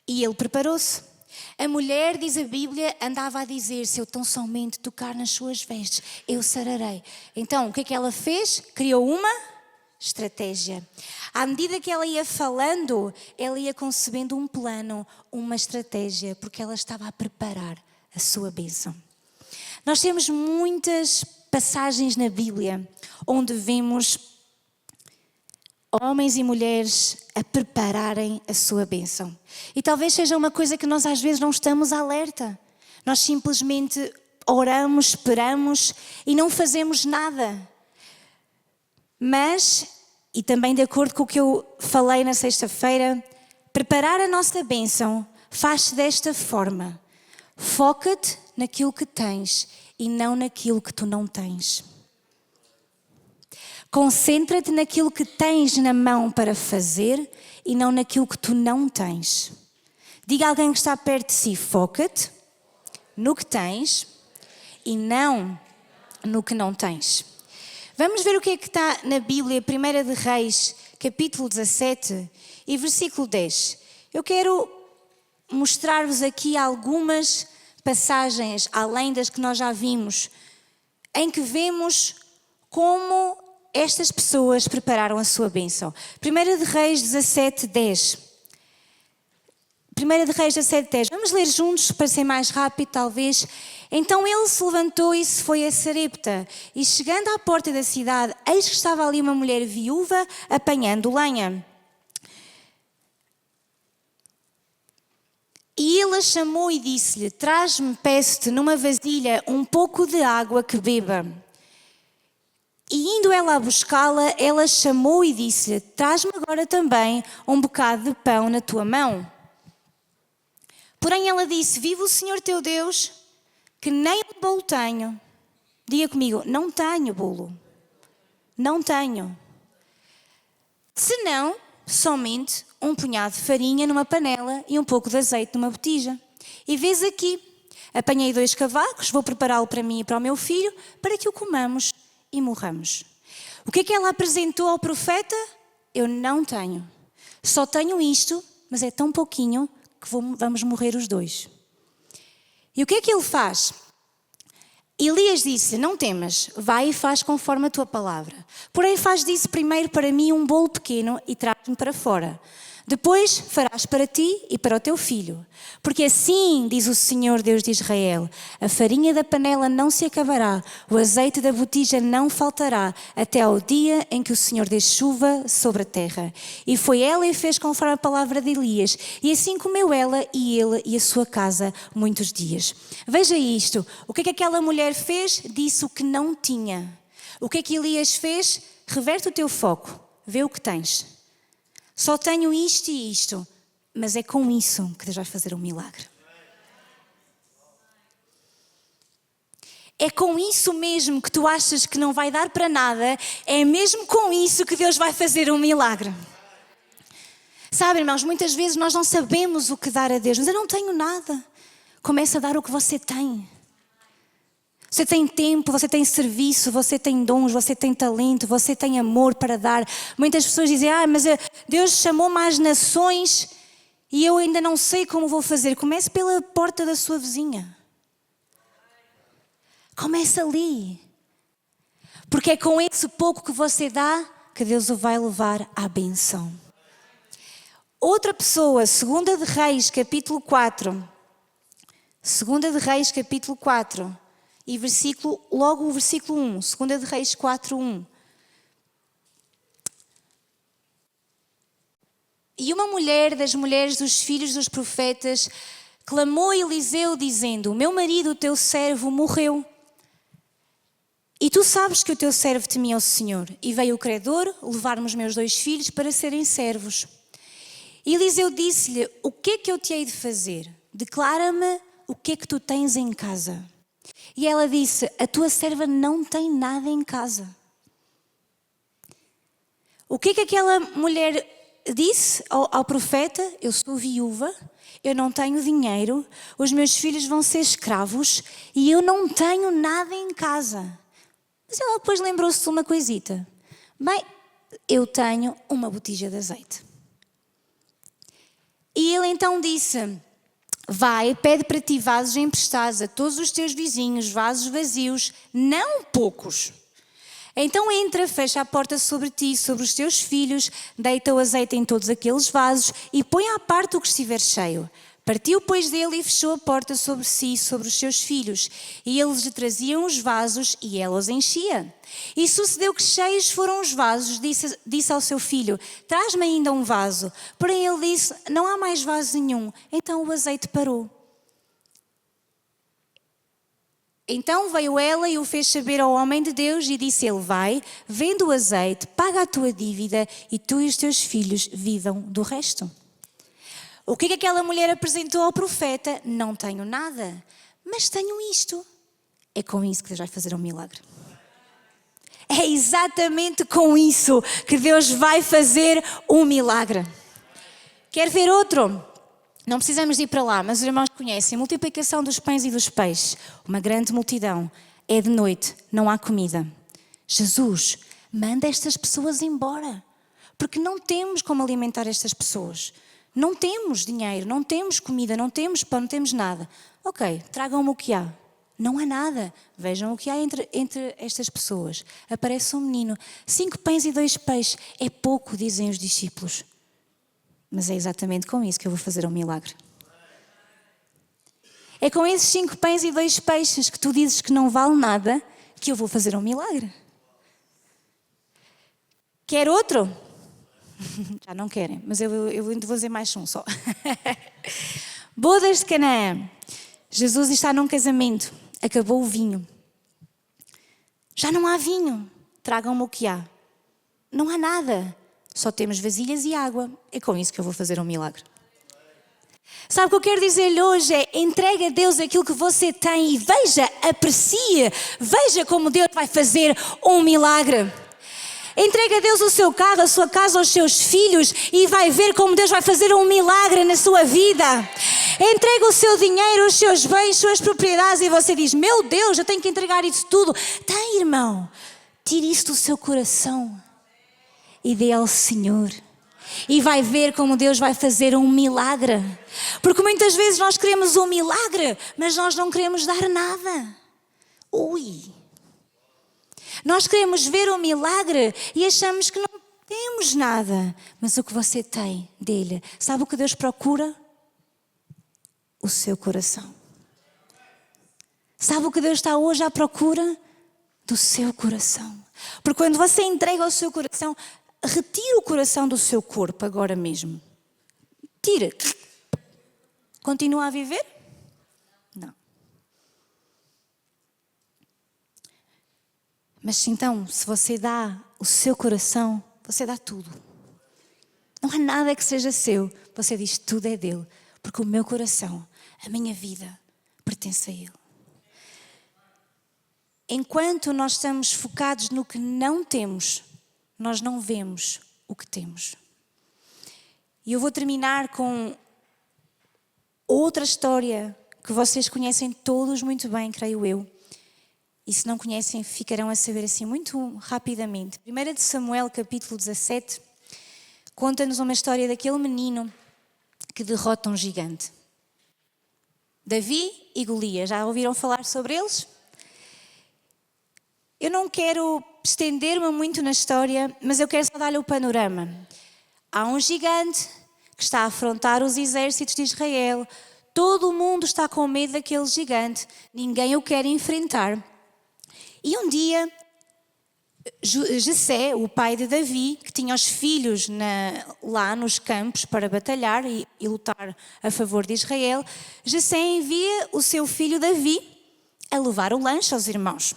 E ele preparou-se. A mulher, diz a Bíblia, andava a dizer, se eu tão somente tocar nas suas vestes, eu sararei. Então, o que é que ela fez? Criou uma estratégia. À medida que ela ia falando, ela ia concebendo um plano, uma estratégia, porque ela estava a preparar a sua bênção. Nós temos muitas passagens na Bíblia onde vemos homens e mulheres a prepararem a sua bênção. E talvez seja uma coisa que nós às vezes não estamos alerta. Nós simplesmente oramos, esperamos e não fazemos nada. Mas, e também de acordo com o que eu falei na sexta-feira, Preparar a nossa bênção faz-se desta forma. Foca-te naquilo que tens e não naquilo que tu não tens. Concentra-te naquilo que tens na mão para fazer e não naquilo que tu não tens. Diga a alguém que está perto de si, foca-te no que tens e não no que não tens. Vamos ver o que é que está na Bíblia, 1 de Reis, capítulo 17 e versículo 10. Eu quero mostrar-vos aqui algumas passagens, além das que nós já vimos, em que vemos como estas pessoas prepararam a sua bênção. 1 de Reis 17, 10. 1 de Reis 17, 10. Vamos ler juntos para ser mais rápido, talvez. Então ele se levantou e se foi a Sarepta. E chegando à porta da cidade, eis que estava ali uma mulher viúva apanhando lenha. E ele a chamou e disse-lhe: traz-me, peço-te, numa vasilha um pouco de água que beba. E indo ela a buscá-la, ela chamou e disse-lhe: traz-me agora também um bocado de pão na tua mão. Porém ela disse: vive o Senhor teu Deus, que nem um bolo tenho. Diga comigo: não tenho bolo. Não tenho. Senão, somente um punhado de farinha numa panela e um pouco de azeite numa botija. E vês aqui, apanhei 2 cavacos, vou prepará-lo para mim e para o meu filho, para que o comamos e morramos. O que é que ela apresentou ao profeta? Eu não tenho. Só tenho isto, mas é tão pouquinho que vamos morrer os 2. E o que é que ele faz? Elias disse: não temas, vai e faz conforme a tua palavra. Porém faz disso primeiro para mim um bolo pequeno e traz-me para fora. Depois farás para ti e para o teu filho. Porque assim diz o Senhor Deus de Israel: a farinha da panela não se acabará, o azeite da botija não faltará, até ao dia em que o Senhor dê chuva sobre a terra. E foi ela e fez conforme a palavra de Elias. E assim comeu ela e ele e a sua casa muitos dias. Veja isto. O que é que aquela mulher fez? Disse o que não tinha. O que é que Elias fez? Reverte o teu foco. Vê o que tens. Só tenho isto e isto, mas é com isso que Deus vai fazer um milagre. É com isso mesmo que tu achas que não vai dar para nada, é mesmo com isso que Deus vai fazer um milagre. Sabe, irmãos, muitas vezes nós não sabemos o que dar a Deus, mas eu não tenho nada. Comece a dar o que você tem. Você tem tempo, você tem serviço, você tem dons, você tem talento, você tem amor para dar. Muitas pessoas dizem: mas Deus chamou-me às nações e eu ainda não sei como vou fazer. Comece pela porta da sua vizinha. Comece ali. Porque é com esse pouco que você dá que Deus o vai levar à bênção. Outra pessoa, 2 de Reis, capítulo 4. 2 de Reis, capítulo 4. E logo o versículo 1, 2 de Reis 4, 1. E uma mulher das mulheres dos filhos dos profetas clamou a Eliseu dizendo: o meu marido, o teu servo, morreu. E tu sabes que o teu servo temia ao Senhor. E veio o credor levar-me os meus 2 filhos para serem servos. E Eliseu disse-lhe: o que é que eu te hei de fazer? Declara-me o que é que tu tens em casa. E ela disse: a tua serva não tem nada em casa. O que é que aquela mulher disse ao profeta? Eu sou viúva, eu não tenho dinheiro, os meus filhos vão ser escravos e eu não tenho nada em casa. Mas ela depois lembrou-se de uma coisita. Bem, eu tenho uma botija de azeite. E ele então disse: vai, pede para ti vasos emprestados a todos os teus vizinhos, vasos vazios, não poucos. Então entra, fecha a porta sobre ti e sobre os teus filhos, deita o azeite em todos aqueles vasos e põe à parte o que estiver cheio. Partiu, pois, dele e fechou a porta sobre si e sobre os seus filhos. E eles lhe traziam os vasos e ela os enchia. E sucedeu que cheios foram os vasos, disse ao seu filho: traz-me ainda um vaso. Porém ele disse: não há mais vaso nenhum. Então o azeite parou. Então veio ela e o fez saber ao homem de Deus e disse ele: vai, vende o azeite, paga a tua dívida e tu e os teus filhos vivam do resto. O que é que aquela mulher apresentou ao profeta? Não tenho nada, mas tenho isto. É com isso que Deus vai fazer um milagre. É exatamente com isso que Deus vai fazer um milagre. Quer ver outro? Não precisamos de ir para lá, mas os irmãos conhecem. Multiplicação dos pães e dos peixes. Uma grande multidão. É de noite, não há comida. Jesus, manda estas pessoas embora. Porque não temos como alimentar estas pessoas. Não temos dinheiro, não temos comida, não temos pão, não temos nada. Ok, tragam-me o que há. Não há nada. Vejam o que há entre estas pessoas. Aparece um menino. 5 pães e 2 peixes. É pouco, dizem os discípulos. Mas é exatamente com isso que eu vou fazer um milagre. É com esses 5 pães e 2 peixes que tu dizes que não vale nada que eu vou fazer um milagre. Quer outro? Já não querem, mas eu vou dizer mais um só. Bodas de Canaã. Jesus está num casamento. Acabou o vinho. Já não há vinho. Tragam-me o que há. Não há nada. Só temos vasilhas e água. É com isso que eu vou fazer um milagre. Sabe o que eu quero dizer-lhe hoje? É entregue a Deus aquilo que você tem e veja, aprecie. Veja como Deus vai fazer um milagre. Entregue a Deus o seu carro, a sua casa, os seus filhos e vai ver como Deus vai fazer um milagre na sua vida. Entregue o seu dinheiro, os seus bens, suas propriedades e você diz, meu Deus, eu tenho que entregar isso tudo. Tem, irmão, tire isso do seu coração e dê ao Senhor. E vai ver como Deus vai fazer um milagre. Porque muitas vezes nós queremos um milagre, mas nós não queremos dar nada. Ui! Nós queremos ver um milagre e achamos que não temos nada. Mas o que você tem dele, sabe o que Deus procura? O seu coração. Sabe o que Deus está hoje à procura? Do seu coração. Porque quando você entrega o seu coração, retira o coração do seu corpo agora mesmo. Tira. Continua a viver? Não. Mas então, se você dá o seu coração, você dá tudo. Não há nada que seja seu. Você diz, tudo é dele. Porque o meu coração, a minha vida, pertence a ele. Enquanto nós estamos focados no que não temos, nós não vemos o que temos. E eu vou terminar com outra história que vocês conhecem todos muito bem, creio eu. E se não conhecem, ficarão a saber assim muito rapidamente. 1 de Samuel, capítulo 17, conta-nos uma história daquele menino que derrota um gigante. Davi e Golias, já ouviram falar sobre eles? Eu não quero estender-me muito na história, mas eu quero só dar-lhe o panorama. Há um gigante que está a afrontar os exércitos de Israel. Todo o mundo está com medo daquele gigante. Ninguém o quer enfrentar. E um dia, Jessé, o pai de Davi, que tinha os filhos lá nos campos para batalhar e lutar a favor de Israel, Jessé envia o seu filho Davi a levar o lanche aos irmãos.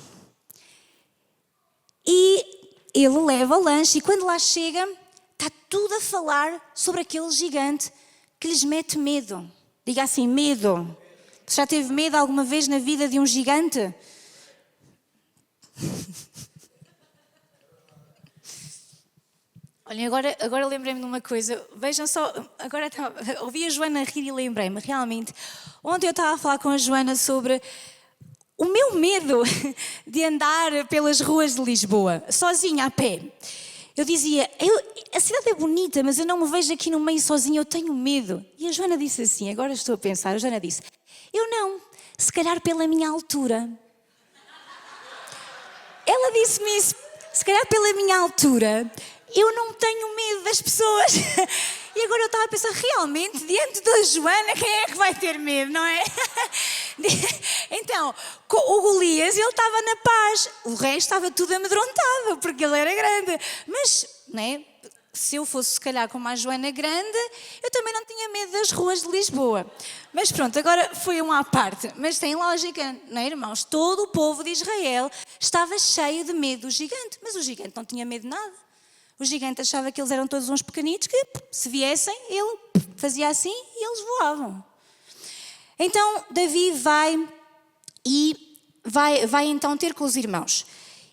E ele leva o lanche e quando lá chega, está tudo a falar sobre aquele gigante que lhes mete medo. Diga assim, medo. Você já teve medo alguma vez na vida de um gigante? Olhem, agora lembrei-me de uma coisa. Vejam só, ouvi a Joana rir e lembrei-me, realmente. Ontem eu estava a falar com a Joana sobre o meu medo de andar pelas ruas de Lisboa, sozinha, a pé. Eu dizia, a cidade é bonita, mas eu não me vejo aqui no meio sozinha, eu tenho medo. E a Joana disse assim, agora estou a pensar, a Joana disse, eu não, se calhar pela minha altura. Ela disse-me isso, se calhar pela minha altura, eu não tenho medo das pessoas. E agora eu estava a pensar, realmente, diante da Joana, quem é que vai ter medo, não é? Então, o Golias, ele estava na paz, o resto estava tudo amedrontado, porque ele era grande. Mas, né, se eu fosse, se calhar, como a Joana grande, eu também não tinha medo das ruas de Lisboa. Mas pronto, agora foi uma à parte. Mas tem lógica, não é, irmãos? Todo o povo de Israel estava cheio de medo do gigante, mas o gigante não tinha medo de nada. O gigante achava que eles eram todos uns pequenitos que, se viessem, ele fazia assim e eles voavam. Então Davi vai então ter com os irmãos.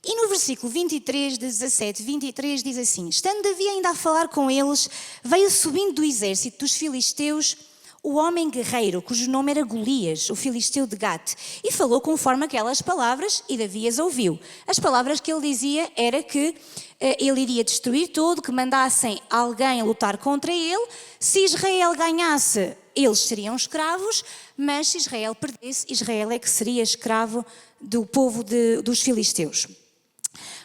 E no versículo 23, 17, 23 diz assim: estando Davi ainda a falar com eles, veio subindo do exército dos filisteus o homem guerreiro, cujo nome era Golias, o filisteu de Gate, e falou conforme aquelas palavras, e Davi as ouviu. As palavras que ele dizia era que ele iria destruir tudo, que mandassem alguém lutar contra ele. Se Israel ganhasse, eles seriam escravos, mas se Israel perdesse, Israel é que seria escravo do povo dos filisteus.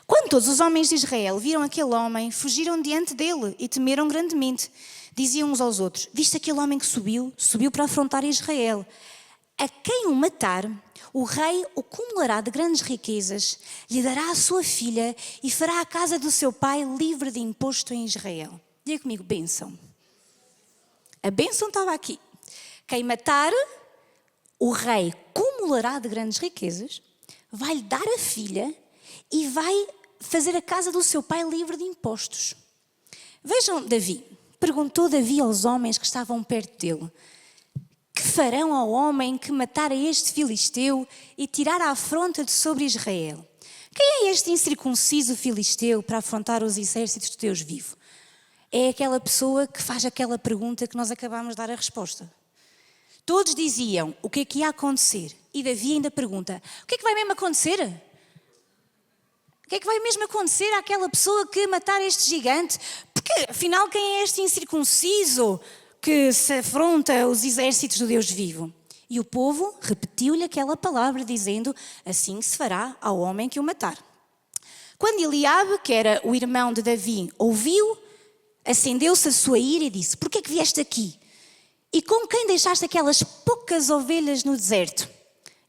Quando todos os homens de Israel viram aquele homem, fugiram diante dele e temeram grandemente. Diziam uns aos outros: viste aquele homem que subiu para afrontar Israel. A quem o matar, o rei o cumulará de grandes riquezas, lhe dará a sua filha e fará a casa do seu pai livre de imposto em Israel. Diga comigo, bênção. A bênção estava aqui. Quem matar, o rei cumulará de grandes riquezas, vai-lhe dar a filha e vai fazer a casa do seu pai livre de impostos. Vejam Davi. Perguntou Davi aos homens que estavam perto dele: que farão ao homem que matar a este filisteu e tirar a afronta de sobre Israel? Quem é este incircunciso filisteu para afrontar os exércitos de Deus vivo? É aquela pessoa que faz aquela pergunta que nós acabamos de dar a resposta. Todos diziam o que é que ia acontecer e Davi ainda pergunta: o que é que vai mesmo acontecer? O que é que vai mesmo acontecer àquela pessoa que matar este gigante? Porque, afinal, quem é este incircunciso que se afronta os exércitos do Deus vivo? E o povo repetiu-lhe aquela palavra, dizendo: assim se fará ao homem que o matar. Quando Eliabe, que era o irmão de Davi, ouviu, acendeu-se a sua ira e disse: por que é que vieste aqui? E com quem deixaste aquelas poucas ovelhas no deserto?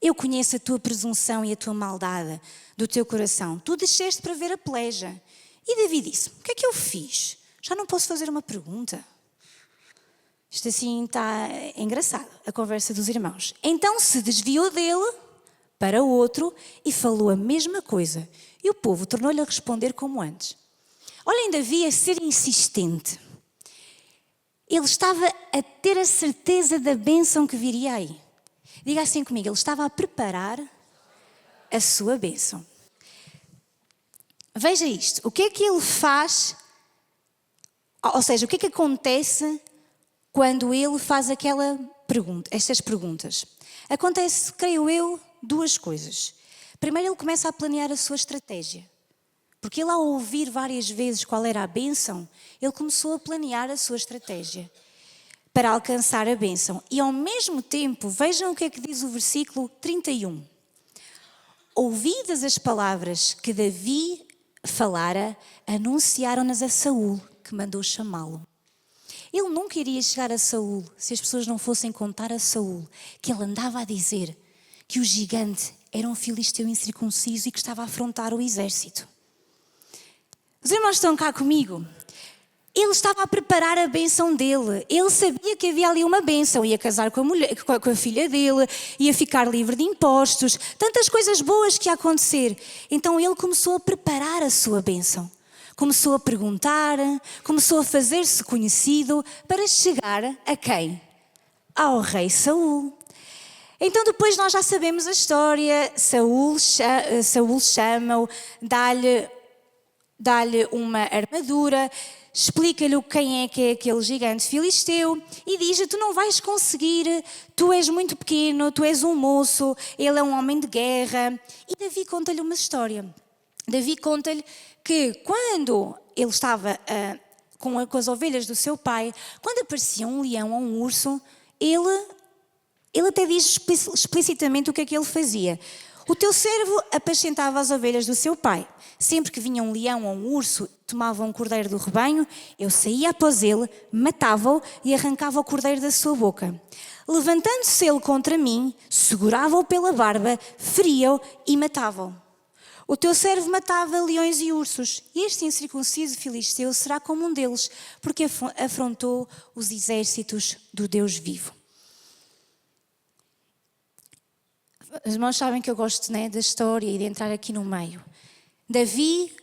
Eu conheço a tua presunção e a tua maldade do teu coração. Tu desceste para ver a peleja. E Davi disse: o que é que eu fiz? Já não posso fazer uma pergunta? Isto assim está engraçado, a conversa dos irmãos. Então se desviou dele para outro e falou a mesma coisa. E o povo tornou-lhe a responder como antes. Olhem Davi a ser insistente. Ele estava a ter a certeza da bênção que viria aí. Diga assim comigo: ele estava a preparar a sua bênção. Veja isto, o que é que ele faz, ou seja, o que é que acontece quando ele faz aquela pergunta, estas perguntas? Acontece, creio eu, duas coisas. Primeiro, ele começa a planear a sua estratégia. Porque ele, ao ouvir várias vezes qual era a bênção, ele começou a planear a sua estratégia para alcançar a bênção. E ao mesmo tempo, vejam o que é que diz o versículo 31. Ouvidas as palavras que Davi falara, anunciaram-nas a Saul, que mandou chamá-lo. Ele nunca iria chegar a Saul se as pessoas não fossem contar a Saul que ele andava a dizer que o gigante era um filisteu incircunciso e que estava a afrontar o exército. Os irmãos estão cá comigo? Ele estava a preparar a bênção dele. Ele sabia que havia ali uma bênção. Ia casar com a filha dele, ia ficar livre de impostos. Tantas coisas boas que ia acontecer. Então ele começou a preparar a sua bênção. Começou a perguntar, começou a fazer-se conhecido para chegar a quem? Ao rei Saul. Então depois nós já sabemos a história. Saul chama-o, dá-lhe uma armadura, explica-lhe quem é aquele gigante filisteu e diz-lhe: tu não vais conseguir, tu és muito pequeno, tu és um moço, ele é um homem de guerra. E Davi conta-lhe uma história. Davi conta-lhe que quando ele estava com as ovelhas do seu pai, quando aparecia um leão ou um urso, ele até diz explicitamente o que é que ele fazia. O teu servo apacentava as ovelhas do seu pai. Sempre que vinha um leão ou um urso, tomava um cordeiro do rebanho, eu saía após ele, matava-o e arrancava o cordeiro da sua boca. Levantando-se ele contra mim, segurava-o pela barba, feria-o e matava-o. O teu servo matava leões e ursos, e este incircunciso filisteu será como um deles, porque afrontou os exércitos do Deus vivo. Os irmãos sabem que eu gosto, da história e de entrar aqui no meio. Davi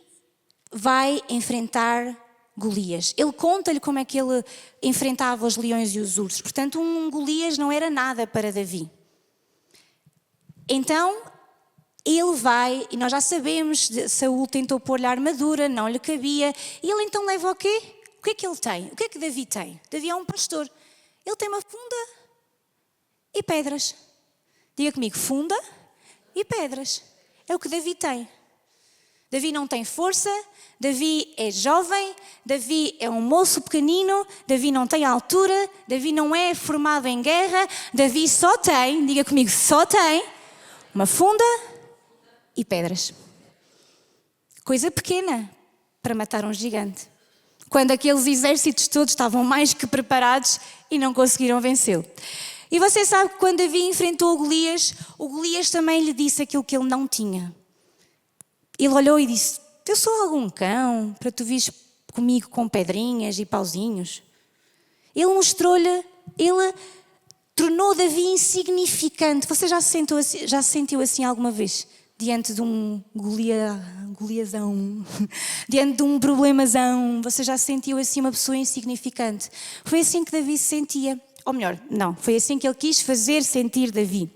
vai enfrentar Golias. Ele conta-lhe como é que ele enfrentava os leões e os ursos. Portanto, um Golias não era nada para Davi. Então, ele vai, e nós já sabemos, Saúl tentou pôr-lhe a armadura, não lhe cabia, e ele então leva o quê? O que é que ele tem? O que é que Davi tem? Davi é um pastor. Ele tem uma funda e pedras. Diga comigo, funda e pedras. É o que Davi tem. Davi não tem força, Davi é jovem, Davi é um moço pequenino, Davi não tem altura, Davi não é formado em guerra, Davi só tem, diga comigo, só tem uma funda e pedras. Coisa pequena para matar um gigante. Quando aqueles exércitos todos estavam mais que preparados e não conseguiram vencê-lo. E você sabe que quando Davi enfrentou o Golias também lhe disse aquilo que ele não tinha. Ele olhou e disse, eu sou algum cão para tu vires comigo com pedrinhas e pauzinhos? Ele mostrou-lhe, ele tornou Davi insignificante. Você já se sentiu assim alguma vez? Diante de um Goliasão, diante de um problemazão, você já se sentiu assim uma pessoa insignificante? Foi assim que Davi se sentia. Ou melhor, não, foi assim que ele quis fazer sentir Davi.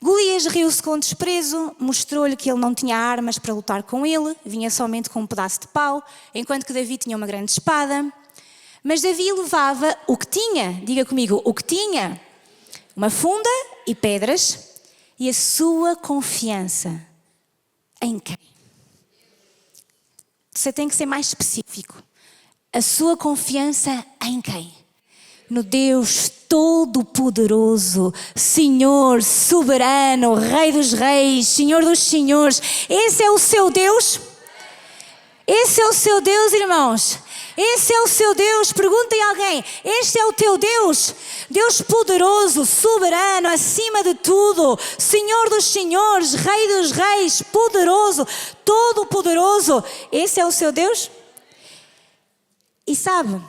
Golias riu-se com desprezo, mostrou-lhe que ele não tinha armas para lutar com ele, vinha somente com um pedaço de pau, enquanto que Davi tinha uma grande espada. Mas Davi levava o que tinha, diga comigo, o que tinha, uma funda e pedras, e a sua confiança em quem? Você tem que ser mais específico. A sua confiança em quem? No Deus Todo-Poderoso, Senhor, Soberano, Rei dos Reis, Senhor dos Senhores. Esse é o seu Deus? Esse é o seu Deus, irmãos? Esse é o seu Deus? Perguntem a alguém, este é o teu Deus? Deus poderoso, soberano, acima de tudo, Senhor dos Senhores, Rei dos Reis, poderoso, todo-poderoso. Esse é o seu Deus? E sabe,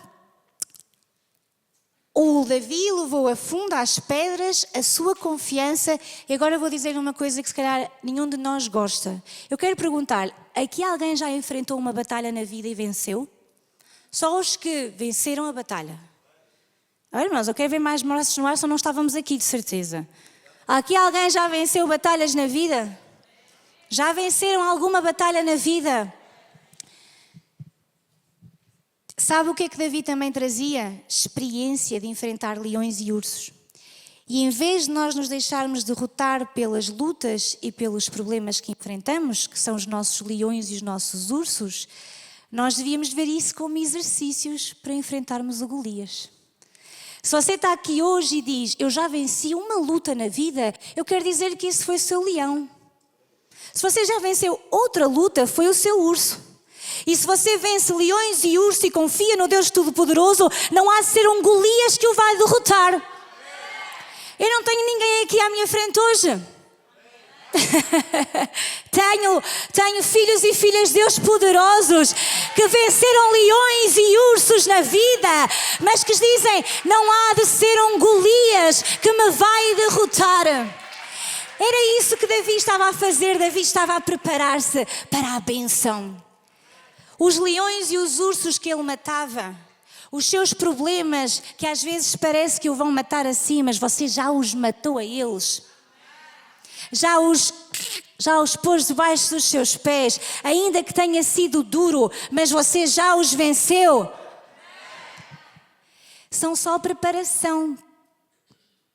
o Davi levou a funda às pedras, a sua confiança. E agora vou dizer uma coisa que se calhar nenhum de nós gosta. Eu quero perguntar, aqui alguém já enfrentou uma batalha na vida e venceu? Só os que venceram a batalha. Olha, irmãos, eu quero ver mais braços no ar, só não estávamos aqui, de certeza. Aqui alguém já venceu batalhas na vida? Já venceram alguma batalha na vida? Sabe o que é que Davi também trazia? Experiência de enfrentar leões e ursos. E em vez de nós nos deixarmos derrotar pelas lutas e pelos problemas que enfrentamos, que são os nossos leões e os nossos ursos, nós devíamos ver isso como exercícios para enfrentarmos o Golias. Se você está aqui hoje e diz, eu já venci uma luta na vida, eu quero dizer que esse foi o seu leão. Se você já venceu outra luta, foi o seu urso. E se você vence leões e ursos e confia no Deus Todo-Poderoso, não há de ser um Golias que o vai derrotar. Eu não tenho ninguém aqui à minha frente hoje. Tenho filhos e filhas de Deus poderosos que venceram leões e ursos na vida, mas que dizem, não há de ser um Golias que me vai derrotar. Era isso que Davi estava a fazer. Davi estava a preparar-se para a bênção. Os leões e os ursos que ele matava, os seus problemas que às vezes parece que o vão matar assim, mas você já os matou a eles. Já os pôs debaixo dos seus pés, ainda que tenha sido duro, mas você já os venceu. São só preparação.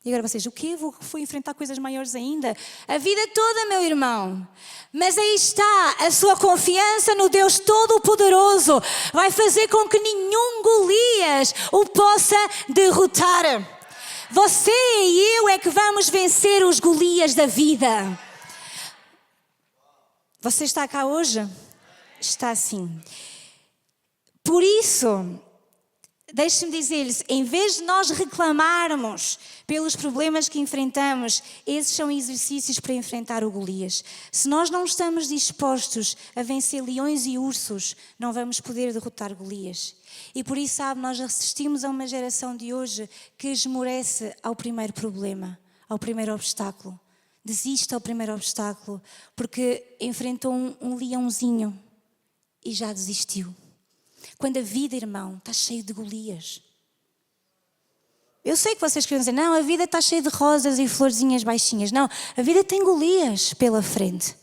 E agora vocês, o quê? Vou enfrentar coisas maiores ainda? A vida toda, meu irmão. Mas aí está, a sua confiança no Deus Todo-Poderoso vai fazer com que nenhum Golias o possa derrotar. Você e eu é que vamos vencer os Golias da vida. Você está cá hoje? Está assim. Por isso, deixe-me dizer-lhes, em vez de nós reclamarmos pelos problemas que enfrentamos, esses são exercícios para enfrentar o Golias. Se nós não estamos dispostos a vencer leões e ursos, não vamos poder derrotar Golias. E por isso, sabe, nós assistimos a uma geração de hoje que esmorece ao primeiro problema, ao primeiro obstáculo. Desiste ao primeiro obstáculo, porque enfrentou um leãozinho e já desistiu. Quando a vida, irmão, está cheia de Golias. Eu sei que vocês queriam dizer, não, a vida está cheia de rosas e florzinhas baixinhas. Não, a vida tem Golias pela frente.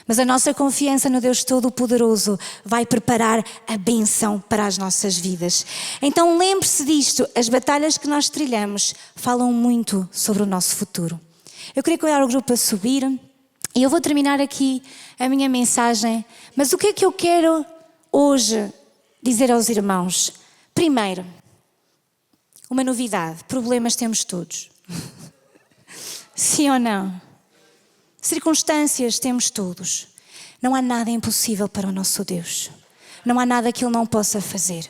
Mas a nossa confiança no Deus Todo-Poderoso vai preparar a bênção para as nossas vidas. Então lembre-se disto, as batalhas que nós trilhamos falam muito sobre o nosso futuro. Eu queria convidar o grupo a subir e eu vou terminar aqui a minha mensagem. Mas o que é que eu quero hoje dizer aos irmãos? Primeiro, uma novidade, problemas temos todos. Sim ou não? Circunstâncias temos todos. Não há nada impossível para o nosso Deus. Não há nada que Ele não possa fazer.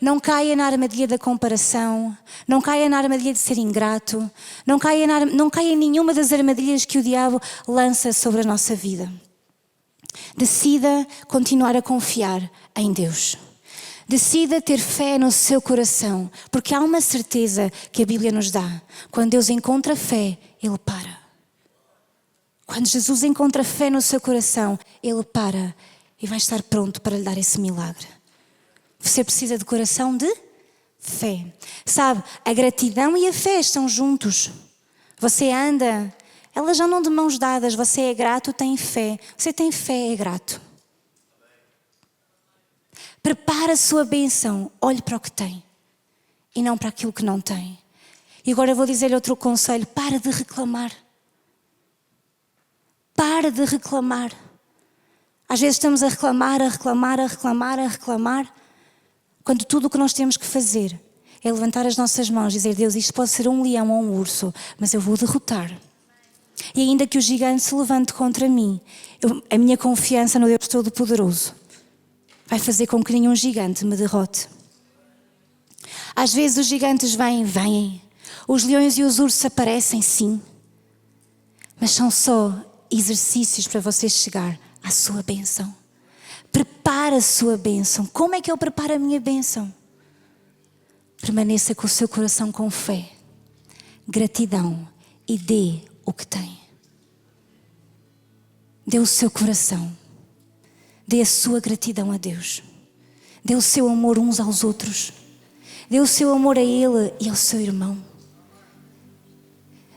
Não caia na armadilha da comparação, não caia na armadilha de ser ingrato, não caia em nenhuma das armadilhas que o diabo lança sobre a nossa vida. Decida continuar a confiar em Deus. Decida ter fé no seu coração, porque há uma certeza que a Bíblia nos dá. Quando Deus encontra fé, Ele para. Quando Jesus encontra fé no seu coração, Ele para e vai estar pronto para lhe dar esse milagre. Você precisa de coração de fé. Sabe, a gratidão e a fé estão juntos. Você anda, elas já andam de mãos dadas. Você é grato, tem fé. Você tem fé, é grato. Prepara a sua bênção, olhe para o que tem e não para aquilo que não tem. E agora eu vou dizer-lhe outro conselho, para de reclamar. Para de reclamar. Às vezes estamos a reclamar, quando tudo o que nós temos que fazer é levantar as nossas mãos e dizer, Deus, isto pode ser um leão ou um urso, mas eu vou derrotar. E ainda que o gigante se levante contra mim, a minha confiança no Deus Todo-Poderoso vai fazer com que nenhum gigante me derrote. Às vezes os gigantes vêm. Os leões e os ursos aparecem, sim. Mas são só exercícios para você chegar à sua bênção. Prepara a sua bênção. Como é que eu preparo a minha bênção? Permaneça com o seu coração com fé, gratidão e dê o que tem. Dê o seu coração. Dê a sua gratidão a Deus. Dê o seu amor uns aos outros. Dê o seu amor a Ele e ao seu irmão.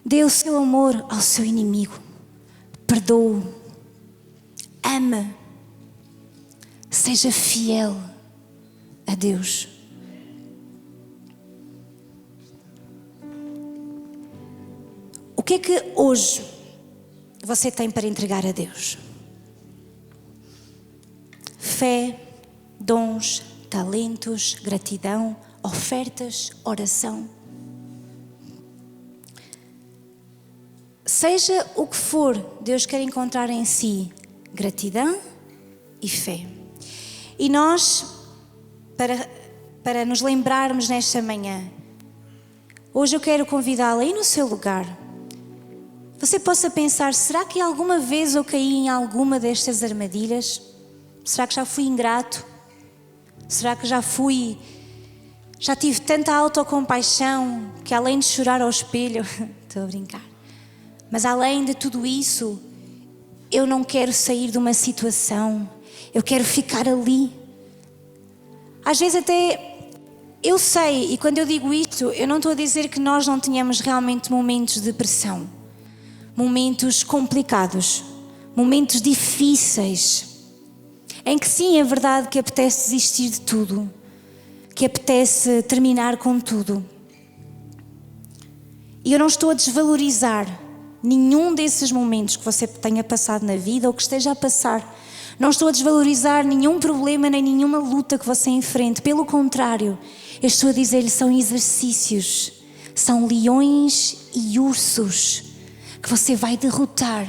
Dê o seu amor ao seu inimigo. Perdoe. Ama. Seja fiel a Deus. O que é que hoje você tem para entregar a Deus? Fé, dons, talentos, gratidão, ofertas, oração. Seja o que for, Deus quer encontrar em si gratidão e fé. E nós, para nos lembrarmos nesta manhã, hoje eu quero convidá-la aí no seu lugar. Você possa pensar, será que alguma vez eu caí em alguma destas armadilhas? Será que já fui ingrato? Será que já tive tanta autocompaixão que além de chorar ao espelho, estou a brincar, mas além de tudo isso, eu não quero sair de uma situação, eu quero ficar ali. Às vezes até eu sei, e quando eu digo isto, eu não estou a dizer que nós não tenhamos realmente momentos de pressão, momentos complicados, momentos difíceis, em que sim, é verdade que apetece desistir de tudo, que apetece terminar com tudo. E eu não estou a desvalorizar nenhum desses momentos que você tenha passado na vida ou que esteja a passar. Não estou a desvalorizar nenhum problema nem nenhuma luta que você enfrente. Pelo contrário, eu estou a dizer-lhe, são exercícios, são leões e ursos que você vai derrotar.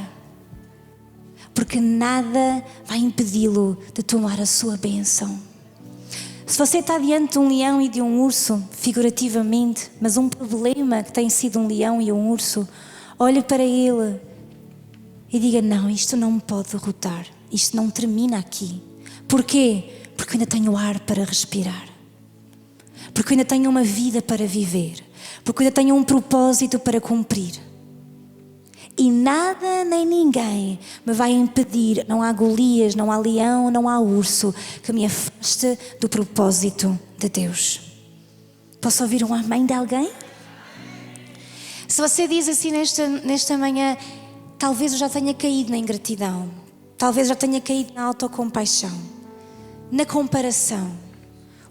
Porque nada vai impedi-lo de tomar a sua bênção. Se você está diante de um leão e de um urso, figurativamente, mas um problema que tem sido um leão e um urso, olhe para ele e diga, não, isto não me pode derrotar, isto não termina aqui. Porquê? Porque eu ainda tenho ar para respirar, porque eu ainda tenho uma vida para viver, porque eu ainda tenho um propósito para cumprir. E nada nem ninguém me vai impedir, não há Golias, não há leão, não há urso, que me afaste do propósito de Deus. Posso ouvir um amém de alguém? Se você diz assim nesta manhã, talvez eu já tenha caído na ingratidão, talvez eu já tenha caído na autocompaixão, na comparação.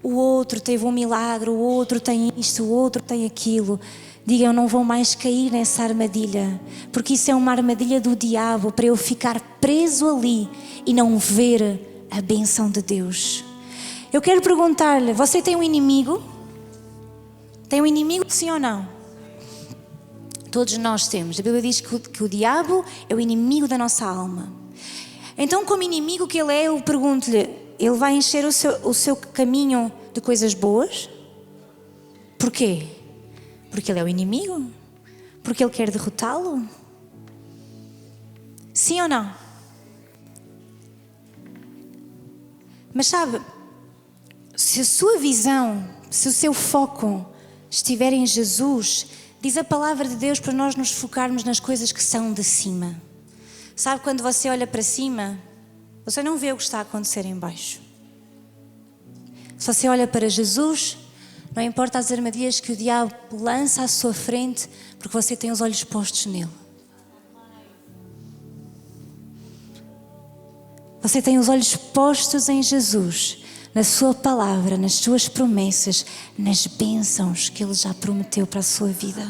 O outro teve um milagre, o outro tem isto, o outro tem aquilo. Diga, eu não vou mais cair nessa armadilha, porque isso é uma armadilha do diabo para eu ficar preso ali e não ver a bênção de Deus. Eu quero perguntar-lhe, você tem um inimigo? Tem um inimigo, sim ou não? Todos nós temos. A Bíblia diz que o diabo é o inimigo da nossa alma. Então, como inimigo que ele é, eu pergunto-lhe, ele vai encher o seu caminho de coisas boas? Porquê? Porque ele é o inimigo? Porque ele quer derrotá-lo? Sim ou não? Mas sabe, se a sua visão, se o seu foco estiver em Jesus, diz a palavra de Deus para nós nos focarmos nas coisas que são de cima. Sabe, quando você olha para cima, você não vê o que está a acontecer em baixo. Se você olha para Jesus, não importa as armadilhas que o diabo lança à sua frente, porque você tem os olhos postos nele. Você tem os olhos postos em Jesus, na sua palavra, nas suas promessas, nas bênçãos que Ele já prometeu para a sua vida.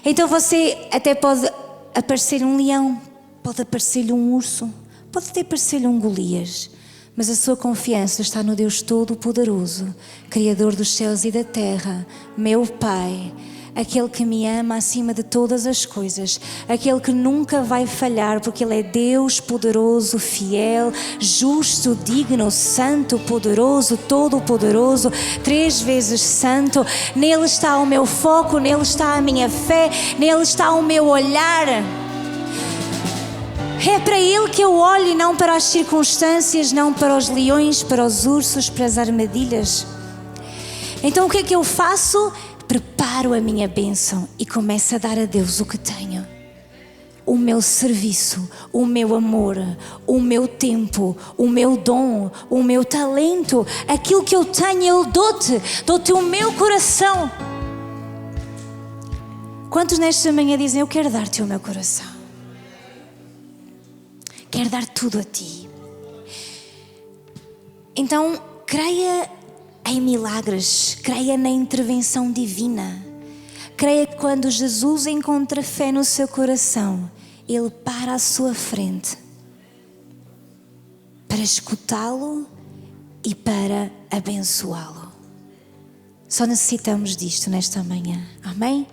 Então você até pode aparecer um leão, pode aparecer-lhe um urso, pode até aparecer-lhe um Golias, mas a sua confiança está no Deus Todo-Poderoso, Criador dos céus e da terra, meu Pai, aquele que me ama acima de todas as coisas, aquele que nunca vai falhar, porque Ele é Deus poderoso, fiel, justo, digno, santo, poderoso, todo-poderoso, 3 vezes santo. Nele está o meu foco, nele está a minha fé, nele está o meu olhar. É para Ele que eu olho e não para as circunstâncias, não para os leões, para os ursos, para as armadilhas. Então o que é que eu faço? Preparo a minha bênção e começo a dar a Deus o que tenho. O meu serviço, o meu amor, o meu tempo, o meu dom, o meu talento, aquilo que eu tenho eu dou-te o meu coração. Quantos nesta manhã dizem, eu quero dar-te o meu coração? Quero dar tudo a ti. Então, creia em milagres, creia na intervenção divina. Creia que quando Jesus encontra fé no seu coração, Ele para à sua frente para escutá-lo e para abençoá-lo. Só necessitamos disto nesta manhã. Amém?